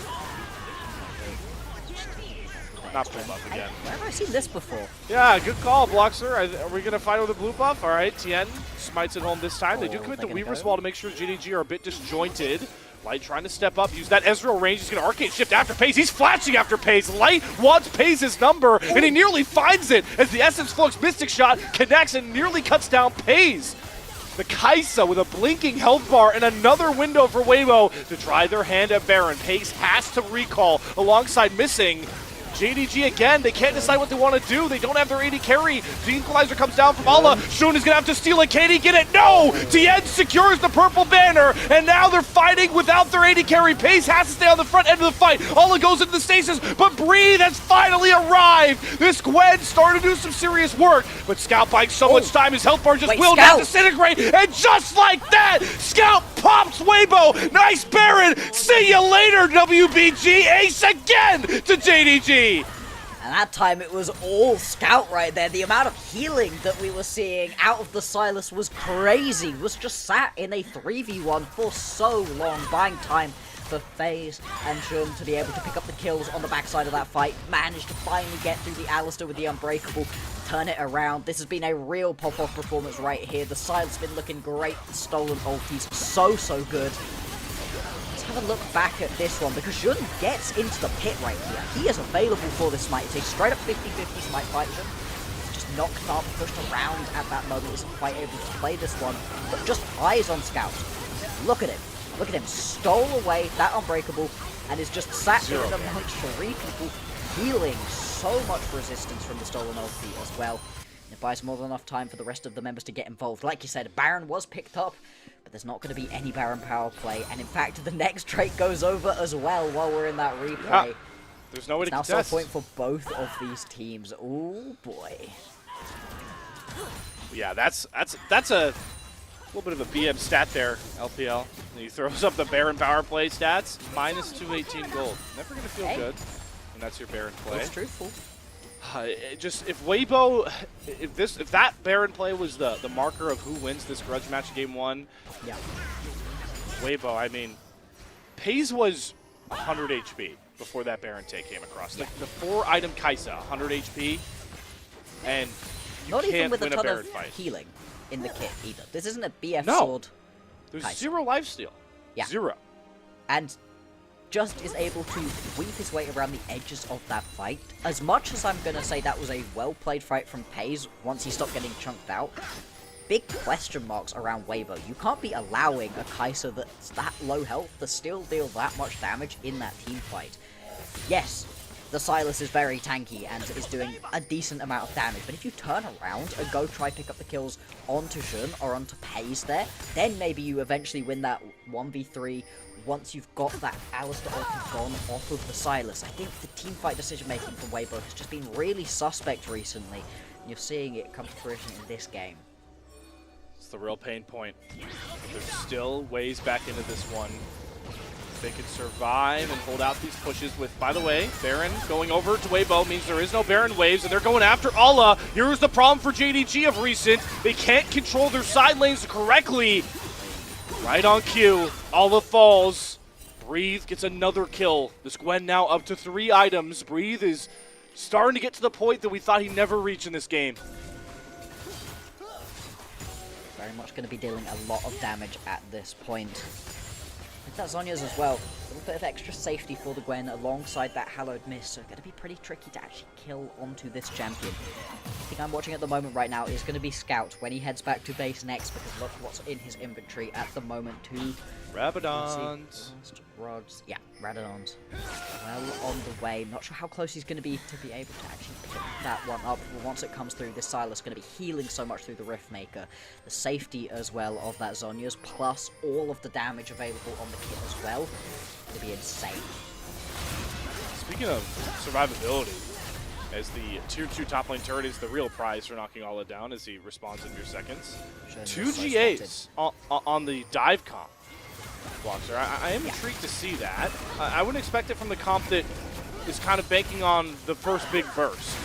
S2: Not blue buff again.
S1: Where have I seen this before?
S2: Yeah, good call, Bloxer. Are we going to fight with a blue buff? All right, Tian smites it home this time. They do commit the Weaver's Wall to make sure JDG are a bit disjointed. Light trying to step up, use that Ezreal range. He's going to arcade shift after Peyz. He's flashing after Peyz. Light wants Peyz's number, and he nearly finds it as the Essence Flux Mystic Shot connects and nearly cuts down Peyz. The Kai'Sa with a blinking health bar and another window for Weibo to try their hand at Baron. Peyz has to recall alongside missing. JDG again, they can't decide what they want to do. They don't have their AD carry. The equalizer comes down from Allah. Shun is going to have to steal it. Can he get it? No! Tian secures the purple banner, and now they're fighting without their AD carry. Peyz has to stay on the front end of the fight. Allah goes into the stasis, but Breathe has finally arrived. This Gwen started to do some serious work, but Scout buying so much time, his health bar just will not disintegrate, and just like that, Scout pops Weibo. Nice Baron. See you later, WBG. Ace again to JDG.
S1: And that time it was all Scout right there. The amount of healing that we were seeing out of the Sylas was crazy. Was just sat in a 3v1 for so long, buying time for Peyz and Jun to be able to pick up the kills on the backside of that fight. Managed to finally get through the Alistair with the Unbreakable, turn it around. This has been a real pop-off performance right here. The Sylas been looking great. The stolen ultis so good. Have a look back at this one, because Jun gets into the pit right here. He is available for this smite. It's a straight up 50-50 smite fight. Jun is just knocked up, pushed around at that moment, isn't quite able to play this one, but just eyes on Scout. Look at him. Look at him. Stole away that Unbreakable and is just sat there amongst 3 people, healing so much resistance from the stolen ulti as well. And it buys more than enough time for the rest of the members to get involved. Like you said, Baron was picked up, but there's not going to be any Baron power play, and in fact, the next trade goes over as well while we're in that replay.
S2: Yeah. There's no way to contest.
S1: Now, so a point for both of these teams. Oh boy.
S2: Yeah, that's a little bit of a BM stat there, LPL. And he throws up the Baron power play stats, minus 218 gold. Never going to feel good when that's your Baron play.
S1: It's truthful.
S2: Just if Weibo, if that Baron play was the marker of who wins this grudge match in game 1,
S1: yeah,
S2: Weibo. I mean, Peyz was 100 HP before that Baron take came across.
S1: Yeah.
S2: The 4-item Kai'Sa, 100 HP, and you
S1: not
S2: can't
S1: even with
S2: win
S1: a ton
S2: Baron
S1: of
S2: fight.
S1: healing in the kit either. This isn't a BF
S2: No.
S1: sword.
S2: There's
S1: Kai'Sa.
S2: 0 lifesteal.
S1: Yeah.
S2: 0.
S1: And just is able to weave his way around the edges of that fight. As much as I'm going to say that was a well-played fight from Peyz once he stopped getting chunked out, big question marks around Weibo. You can't be allowing a Kai'Sa that's that low health to still deal that much damage in that team fight. Yes, the Sylas is very tanky and is doing a decent amount of damage, but if you turn around and go try pick up the kills onto Jun or onto Peyz there, then maybe you eventually win that 1v3 once you've got that Alistar ult gone off of the Sylas. I think the teamfight decision-making from Weibo has just been really suspect recently, and you're seeing it come to fruition in this game.
S2: It's the real pain point. There's still ways back into this one. They can survive and hold out these pushes with, by the way, Baron going over to Weibo means there is no Baron waves, and they're going after Allah. Here's the problem for JDG of recent. They can't control their side lanes correctly. Right on cue, Allah falls. Breathe gets another kill. This Gwen now up to 3 items. Breathe is starting to get to the point that we thought he'd never reach in this game.
S1: Very much going to be dealing a lot of damage at this point. With that Zhonya's as well, a little bit of extra safety for the Gwen alongside that Hallowed Mist, so going to be pretty tricky to actually kill onto this champion. The thing I'm watching at the moment right now is going to be Scout when he heads back to base next, because look what's in his inventory at the moment too.
S2: Rabadons.
S1: Rods. Yeah, Rabadons. Well on the way. Not sure how close he's going to be able to actually pick that one up. But once it comes through, this Sylas going to be healing so much through the Riftmaker. The safety as well of that Zhonya's, plus all of the damage available on the kit as well. Going to be insane.
S2: Speaking of survivability, as the tier 2 top lane turret is the real prize for knocking Allah down as he responds in mere seconds. 2 GAs on the dive comp. Boxer. I am intrigued to see that. I wouldn't expect it from the comp that is kind of banking on the first big burst.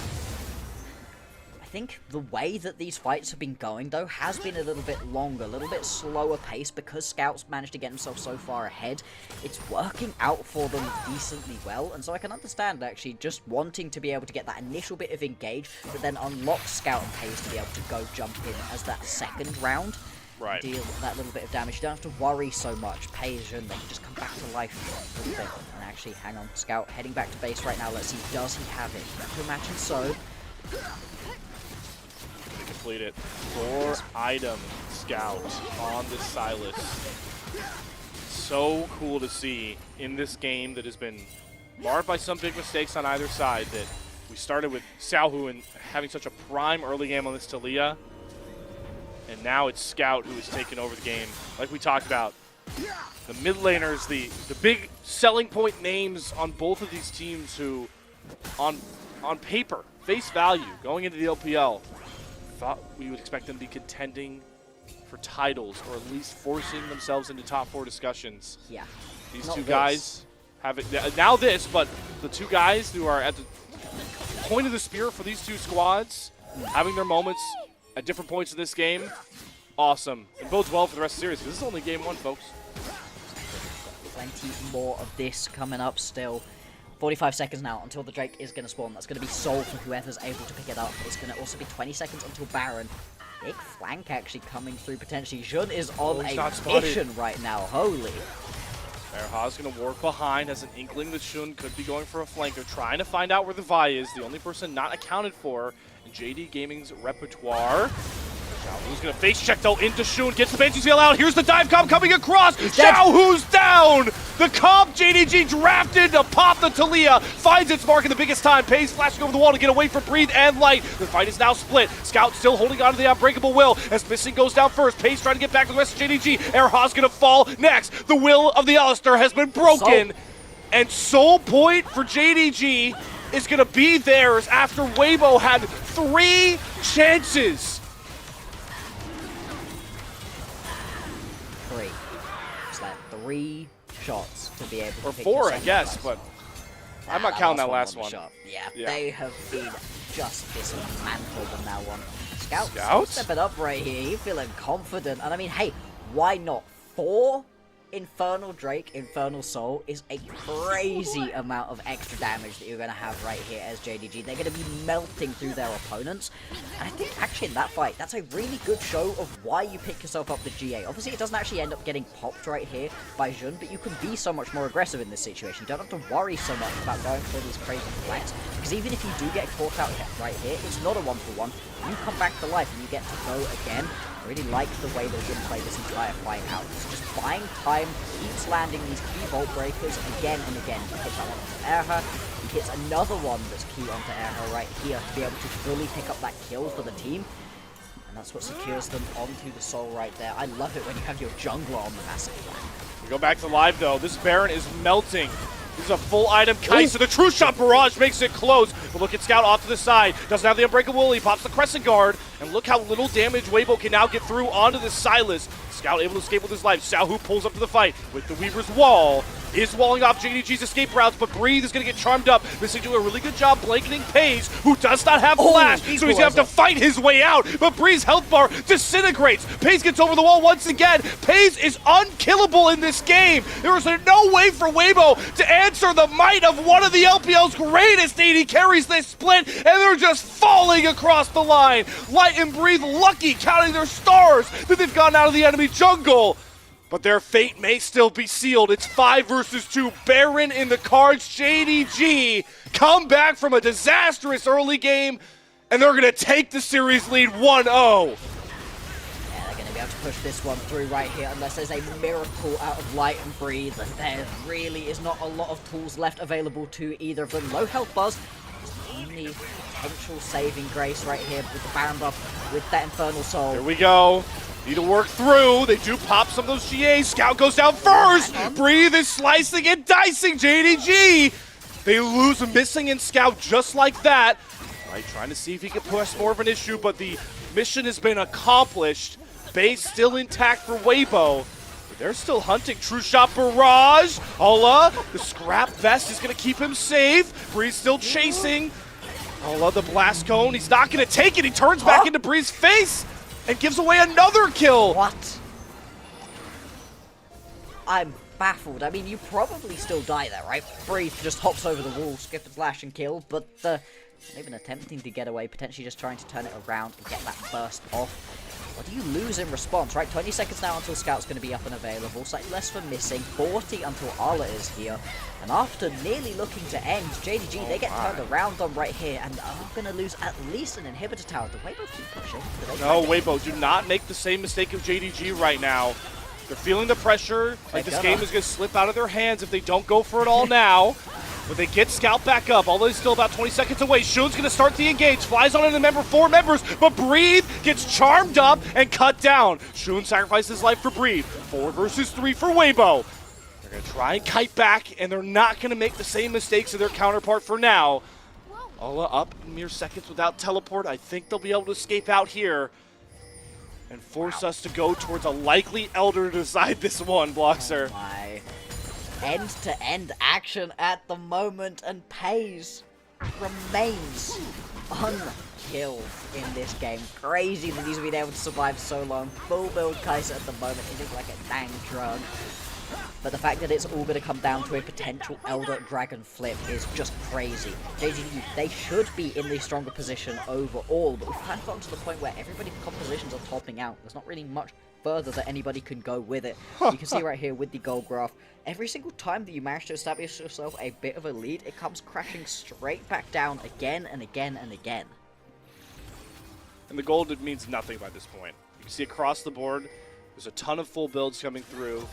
S1: I think the way that these fights have been going, though, has been a little bit longer, a little bit slower pace, because Scout's managed to get himself so far ahead. It's working out for them decently well, and so I can understand, actually, just wanting to be able to get that initial bit of engage, but then unlock Scout and Peyz to be able to go jump in as that second round.
S2: Right.
S1: Deal that little bit of damage. You don't have to worry so much. Peyz and they can just come back to life a little bit. And actually, hang on. Scout heading back to base right now. Let's see, does he have it? To imagine so.
S2: They complete it. 4 item Scout on the Sylas. So cool to see in this game that has been marred by some big mistakes on either side, that we started with Xiaohu and having such a prime early game on this Talia. And now it's Scout who has taken over the game. Like we talked about, the mid laners, the big selling point names on both of these teams who, on paper, face value, going into the LPL, thought we would expect them to be contending for titles, or at least forcing themselves into top 4 discussions.
S1: Yeah.
S2: These two guys have it, now this, but the 2 guys who are at the point of the spear for these 2 squads, having their moments at different points in this game, awesome. It bodes well for the rest of the series. This is only game 1, folks.
S1: Plenty more of this coming up still. 45 seconds now until the Drake is going to spawn. That's going to be Soul for whoever's able to pick it up. It's going to also be 20 seconds until Baron. Big flank actually coming through potentially. Jun is on a mission right now. Holy.
S2: Erha's going to work behind, has an inkling that Shun could be going for a flanker, trying to find out where the Vi is, the only person not accounted for in JD Gaming's repertoire. Xiaohu's going to face check though into Shun, gets the Banshee Seal out, here's the dive comp coming across, Xiaohu's down! The comp JDG drafted to pop the Talia, finds its mark in the biggest time, Peyz flashing over the wall to get away from Breathe and Light. The fight is now split, Scout still holding on to the unbreakable will, as Missing goes down first, Peyz trying to get back to the rest of JDG, Erha's going to fall next, the will of the Alistar has been broken, and Soul Point for JDG is going to be theirs after Weibo had 3 chances.
S1: 3. It's like 3 shots to be able to pick
S2: 4, I guess, but I'm not counting that last one.
S1: Yeah, they have been just dismantled on that one. Scout step it up right here. He's feeling confident. And I mean, hey, why not? 4 Infernal Drake, Infernal Soul is a crazy amount of extra damage that you're going to have right here as JDG. They're going to be melting through their opponents. And I think actually in that fight, that's a really good show of why you pick yourself up the GA. Obviously, it doesn't actually end up getting popped right here by Jun, but you can be so much more aggressive in this situation. You don't have to worry so much about going for these crazy flanks, because even if you do get caught out right here, it's not a 1-for-1. You come back to life and you get to go again. I really like the way that Jun played this entire fight out. He's just buying time, keeps landing these key vault breakers again and again. He hits that one onto Erha. He hits another one that's key onto Erha right here to be able to fully pick up that kill for the team. And that's what secures them onto the soul right there. I love it when you have your jungler on the massive flank.
S2: We go back to live though. This Baron is melting. This is a full item Kai'Sa. So the True Shot Barrage makes it close. But look at Scout off to the side. Doesn't have the Unbreakable. He pops the Crescent Guard. And look how little damage Weibo can now get through onto the Sylas. Scout able to escape with his life. Xiaohu pulls up to the fight with the Weaver's Wall. Is walling off JDG's escape routes, but Breathe is going to get charmed up. Missing doing a really good job blanketing Peyz, who does not have Flash, so he's going to have to fight his way out. But Breeze's health bar disintegrates. Peyz gets over the wall once again. Peyz is unkillable in this game. There is no way for Weibo to answer the might of one of the LPL's greatest AD carries this split, and they're just falling across the line. Light and Breathe lucky, counting their stars that they've gotten out of the enemy jungle. But their fate may still be sealed. It's 5 versus 2. Baron in the cards. JDG come back from a disastrous early game, and they're going to take the series lead 1-0.
S1: Yeah, they're going to be able to push this one through right here unless there's a miracle out of Light and Breathe. And there really is not a lot of tools left available to either of them. Low health buzz. Only potential saving grace right here with the Baron buff with that Infernal Soul.
S2: Here we go. Need to work through. They do pop some of those GAs. Scout goes down first. Breathe is slicing and dicing JDG. They lose a missing in Scout just like that. Right, trying to see if he can push more of an issue, but the mission has been accomplished. Base still intact for Weibo. But they're still hunting. True Shot Barrage. Ola, the scrap vest is going to keep him safe. Breeze still chasing. Ola, the blast cone. He's not going to take it. He turns back into Breeze's face and gives away another kill.
S1: What? I'm baffled. I mean, you probably still die there, right? Breathe just hops over the wall, skip and slash and kill, but not even attempting to get away, potentially just trying to turn it around and get that burst off. What do you lose in response, right? 20 seconds now until Scout's going to be up and available. Slightly less for missing. 40 until Arla is here. And after nearly looking to end, JDG, they get turned around on right here and are going to lose at least an inhibitor tower. Do Weibo keep pushing?
S2: No, Weibo, do not make the same mistake of JDG right now. They're feeling the pressure. Like this game is going to slip out of their hands if they don't go for it all now. But they get Scout back up, although he's still about 20 seconds away. Shun's going to start the engage, flies on into the 4 members, but Breathe gets charmed up and cut down. Shun sacrifices his life for Breathe. 4 versus 3 for Weibo. They're going to try and kite back, and they're not going to make the same mistakes of their counterpart for now. Ola up in mere seconds without teleport. I think they'll be able to escape out here and force us to go towards a likely Elder to decide this one, Bloxer.
S1: Oh my. End-to-end action at the moment, and Peyz remains unkilled in this game. Crazy that he's been able to survive so long. Full build Kai'Sa at the moment. It is like a dang drug. But the fact that it's all going to come down to a potential Elder Dragon flip is just crazy. JDG, they should be in the stronger position overall, but we've kind of gotten to the point where everybody's compositions are topping out. There's not really much further that anybody can go with it. You can see right here with the gold graph, every single time that you manage to establish yourself a bit of a lead, it comes crashing straight back down again and again and again.
S2: And the gold, it means nothing by this point. You can see across the board, there's a ton of full builds coming through.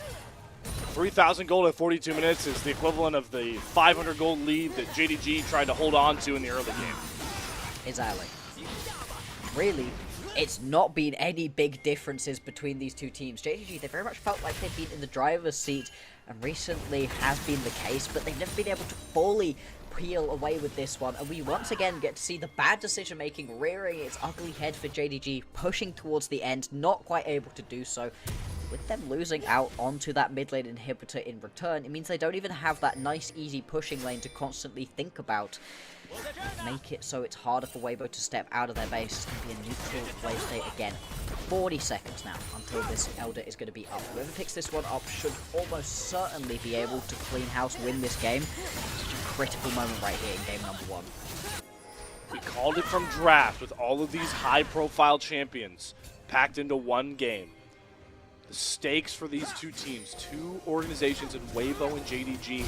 S2: 3,000 gold at 42 minutes is the equivalent of the 500 gold lead that JDG tried to hold on to in the early game.
S1: Exactly. Really, it's not been any big differences between these two teams. JDG, they very much felt like they've been in the driver's seat, and recently has been the case, but they've never been able to fully peel away with this one, and we once again get to see the bad decision making rearing its ugly head for JDG, pushing towards the end, not quite able to do so. With them losing out onto that mid lane inhibitor in return, it means they don't even have that nice easy pushing lane to constantly think about. Make it so it's harder for Weibo to step out of their base and be a neutral play state again. 40 seconds now until this Elder is going to be up. Whoever picks this one up should almost certainly be able to clean house, win this game. Such a critical moment right here in game number 1.
S2: We called it from draft with all of these high-profile champions packed into one game. The stakes for these two teams, two organizations in Weibo and JDG,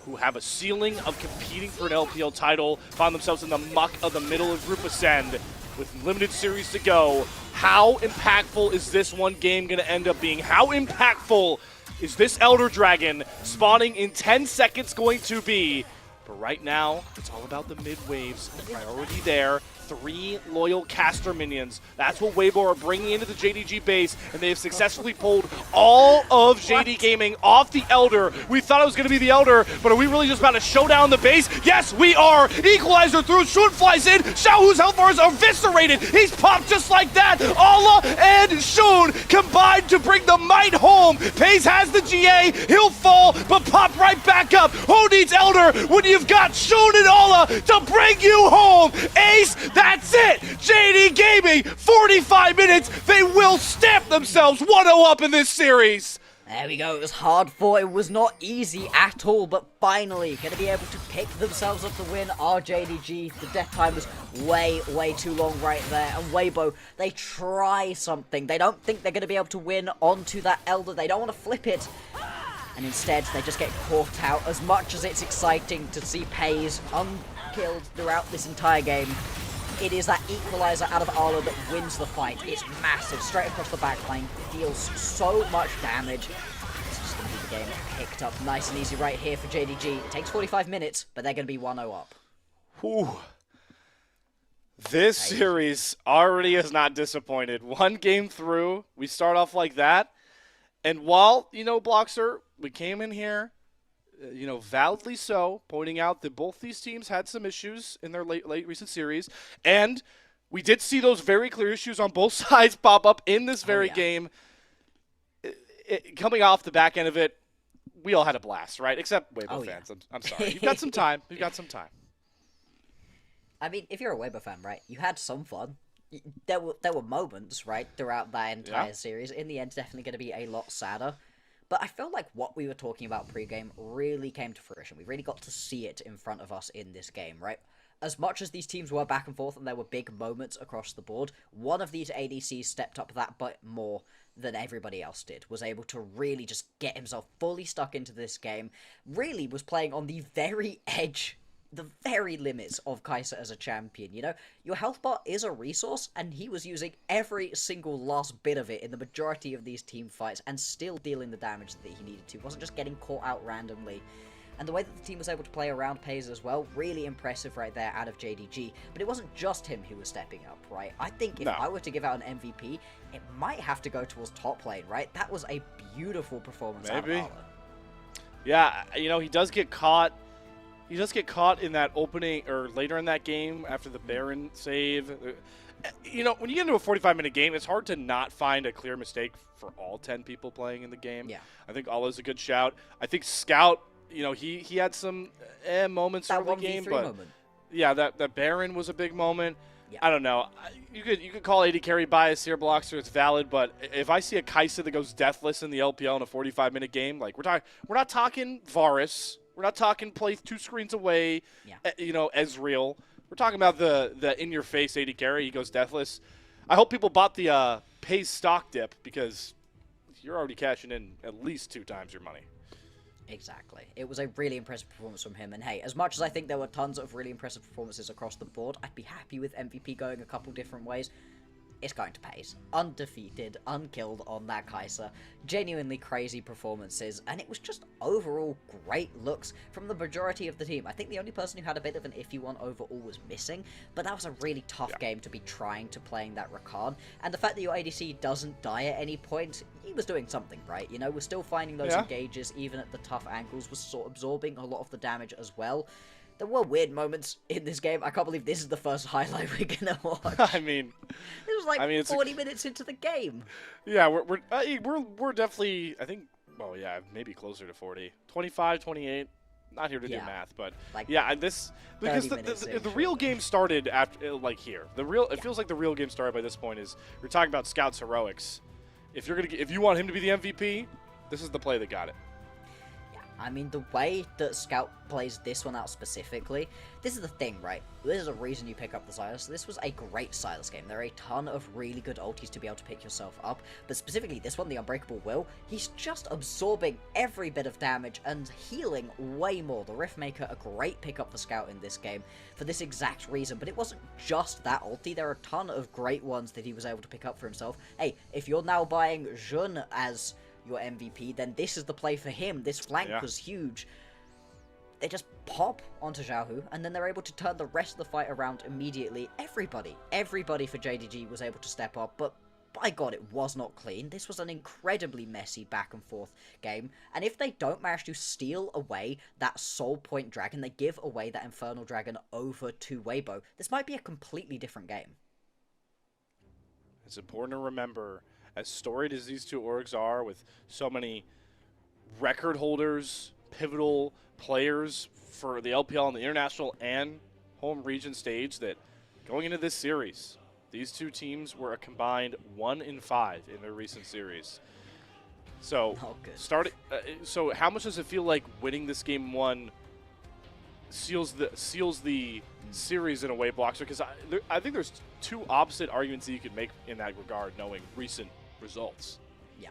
S2: who have a ceiling of competing for an LPL title, found themselves in the muck of the middle of Group Ascend with limited series to go. How impactful is this one game going to end up being? How impactful is this Elder Dragon spawning in 10 seconds going to be? But right now, it's all about the mid waves. The priority there. 3 loyal caster minions. That's what Weibo are bringing into the JDG base, and they have successfully pulled all of JD Gaming off the Elder. We thought it was going to be the Elder, but are we really just about to show down the base? Yes, we are. Equalizer through. Shun flies in. Xiaohu's health bar is eviscerated. He's popped just like that. Allah and Shun combined to bring the might home. Peyz has the GA. He'll fall, but pop right back up. Who needs Elder when you've got Shun and Allah to bring you home? Ace, that's it! JD Gaming, 45 minutes, they will stamp themselves 1-0 up in this series!
S1: There we go, it was hard fought, it was not easy at all, but finally going to be able to pick themselves up the win. Our JDG, the death time was way too long right there, and Weibo, they try something. They don't think they're going to be able to win onto that Elder, they don't want to flip it. And instead, they just get caught out. As much as it's exciting to see Peyz unkilled throughout this entire game, it is that equalizer out of Arlo that wins the fight. It's massive, straight across the backline, deals so much damage. It's just going to be the game picked up nice and easy right here for JDG. It takes 45 minutes, but they're going to be 1-0 up.
S2: Whew. This series already is not disappointed. One game through, we start off like that. And while, you know, Bloxer, we came in here, you know, validly so, pointing out that both these teams had some issues in their late recent series, and we did see those very clear issues on both sides pop up in this very game. Coming off the back end of it, we all had a blast, right? Except Weibo fans. I'm sorry. You've got some time. You've got some time.
S1: I mean, if you're a Weibo fan, right, you had some fun. There were moments, right, throughout that entire series. In the end, definitely going to be a lot sadder. But I feel like what we were talking about pre-game really came to fruition. We really got to see it in front of us in this game, right? As much as these teams were back and forth and there were big moments across the board, one of these ADCs stepped up that bit more than everybody else did. Was able to really just get himself fully stuck into this game. Really was playing on the very edge, the very limits of Kai'Sa as a champion, you know? Your health bar is a resource, and he was using every single last bit of it in the majority of these team fights, and still dealing the damage that he needed to. Wasn't just getting caught out randomly. And the way that the team was able to play around Peyz as well, really impressive right there out of JDG. But it wasn't just him who was stepping up, right? I think if I were to give out an MVP, it might have to go towards top lane, right? That was a beautiful performance out of Arlo.
S2: Yeah, you know, he does get caught. He does get caught in that opening, or later in that game, after the Baron save. You know, when you get into a 45-minute game, it's hard to not find a clear mistake for all 10 people playing in the game. Yeah. I think Allah's a good shout. I think Scout, you know, he had some moments early game, but moment. Yeah, that Baron was a big moment. Yeah. I don't know. You could call AD carry bias here, Bloxer. It's valid, but if I see a Kai'Sa that goes deathless in the LPL in a 45-minute game, like we're not talking Varus. We're not talking play 2 screens away, you know, Ezreal. We're talking about the in-your-face AD carry. He goes deathless. I hope people bought the Peyz stock dip because you're already cashing in at least 2 times your money.
S1: Exactly. It was a really impressive performance from him. And hey, as much as I think there were tons of really impressive performances across the board, I'd be happy with MVP going a couple different ways. It's going to Peyz. Undefeated, unkilled on that Kai'Sa. Genuinely crazy performances, and it was just overall great looks from the majority of the team. I think the only person who had a bit of an iffy one overall was missing, but that was a really tough game to be trying to playing that Rakan. And the fact that your ADC doesn't die at any point, he was doing something right. You know, we're still finding those engages, even at the tough angles, was sort of absorbing a lot of the damage as well. There were weird moments in this game. I can't believe this is the first highlight we're gonna watch.
S2: I mean,
S1: it was like 40 minutes into the game.
S2: Yeah, we're definitely, I think, well, yeah, maybe closer to 40, 25, 28. Not here to do
S1: Yeah.
S2: math, but
S1: Like,
S2: yeah, because
S1: 30
S2: the
S1: minutes in,
S2: real
S1: surely.
S2: game started after like here. It feels like the real game started by this point. Is we're talking about Scout's heroics. If you want him to be the MVP, this is the play that got it.
S1: I mean, the way that Scout plays this one out specifically, this is the thing, right? This is a reason you pick up the Silas. This was a great Silas game. There are a ton of really good ultis to be able to pick yourself up, but specifically this one, the Unbreakable Will, he's just absorbing every bit of damage and healing way more. The Riftmaker, a great pickup for Scout in this game for this exact reason, but it wasn't just that ulti. There are a ton of great ones that he was able to pick up for himself. Hey, if you're now buying Jun as your MVP, then this is the play for him. This flank was huge. They just pop onto Xiaohu, and then they're able to turn the rest of the fight around immediately. Everybody for JDG was able to step up, but by God, it was not clean. This was an incredibly messy back and forth game, and if they don't manage to steal away that Soul Point Dragon, they give away that Infernal Dragon over to Weibo, this might be a completely different game.
S2: It's important to remember, as storied as these two orgs are, with so many record holders, pivotal players for the LPL on the international and home region stage, that going into this series, these two teams were a combined 1-5 in their recent series. So, so how much does it feel like winning this game one seals the series in a way, Bloxer? Because I think there's two opposite arguments that you could make in that regard, knowing recent results.
S1: Yeah.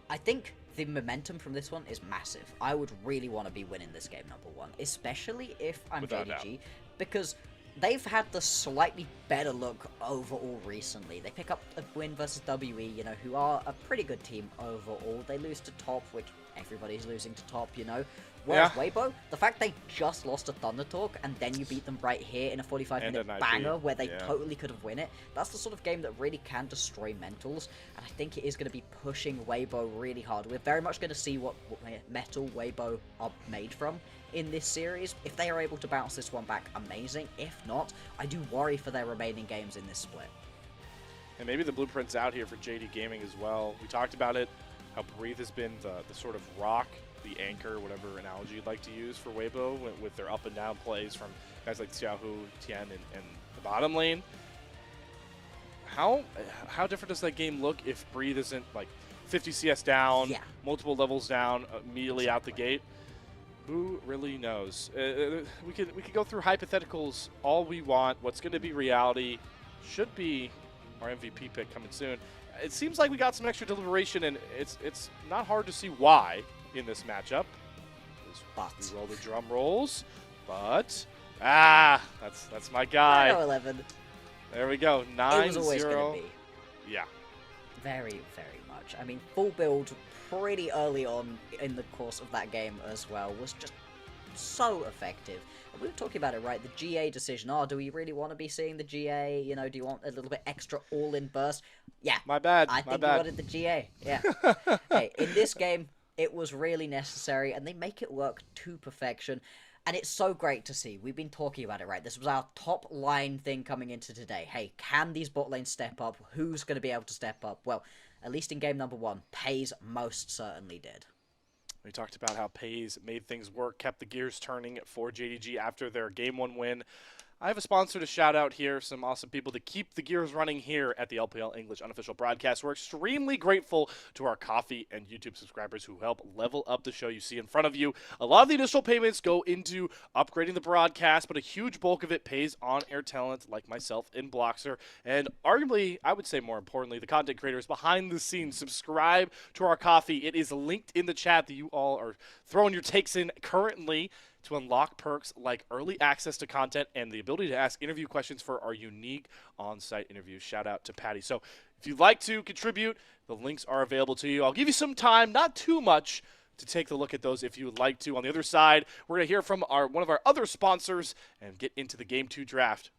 S1: I think the momentum from this one is massive. I would really want to be winning this game number one, especially if I'm JDG, because they've had the slightly better look overall recently. They pick up a win versus WE, you know, who are a pretty good team overall. They lose to Top, which everybody's losing to Top, you know. Whereas Weibo, the fact they just lost to Thunder Talk and then you beat them right here in a 45-minute banger where they totally could have won it, that's the sort of game that really can destroy mentals, and I think it is going to be pushing Weibo really hard. We're very much going to see what metal Weibo are made from in this series. If they are able to bounce this one back, amazing. If not, I do worry for their remaining games in this split.
S2: And maybe the blueprint's out here for JD Gaming as well. We talked about it, how Breathe has been the sort of rock, the anchor, whatever analogy you'd like to use for Weibo, with their up and down plays from guys like Xiaohu, Tian, and the bottom lane. How different does that game look if Breathe isn't like 50 CS down, multiple levels down, immediately out the gate? Who really knows? We could go through hypotheticals all we want. What's going to be reality should be our MVP pick coming soon. It seems like we got some extra deliberation, and it's not hard to see why in this matchup. We roll the drum rolls, but that's my guy.
S1: 9-11.
S2: There we go. 9-0.
S1: It was always going to be.
S2: Yeah.
S1: Very, very much. I mean, full build pretty early on in the course of that game as well was just so effective. And we were talking about it, right? The GA decision. Oh, do we really want to be seeing the GA? You know, do you want a little bit extra all-in burst? Yeah.
S2: My bad.
S1: I think you wanted the GA. Yeah. Hey, in this game, it was really necessary, and they make it work to perfection. And it's so great to see. We've been talking about it, right? This was our top line thing coming into today. Hey, can these bot lanes step up? Who's going to be able to step up? Well, at least in game number one, Peyz most certainly did.
S2: We talked about how Peyz made things work, kept the gears turning for JDG after their game one win. I have a sponsor to shout out here, some awesome people to keep the gears running here at the LPL English unofficial broadcast. We're extremely grateful to our Coffee and YouTube subscribers who help level up the show you see in front of you. A lot of the initial payments go into upgrading the broadcast, but a huge bulk of it pays on-air talent like myself and Bloxer. And arguably, I would say more importantly, the content creators behind the scenes. Subscribe to our Coffee. It is linked in the chat that you all are throwing your takes in currently, to unlock perks like early access to content and the ability to ask interview questions for our unique on-site interviews. Shout out to Patty. So if you'd like to contribute, the links are available to you. I'll give you some time, not too much, to take a look at those if you would like to. On the other side, we're going to hear from one of our other sponsors and get into the Game 2 draft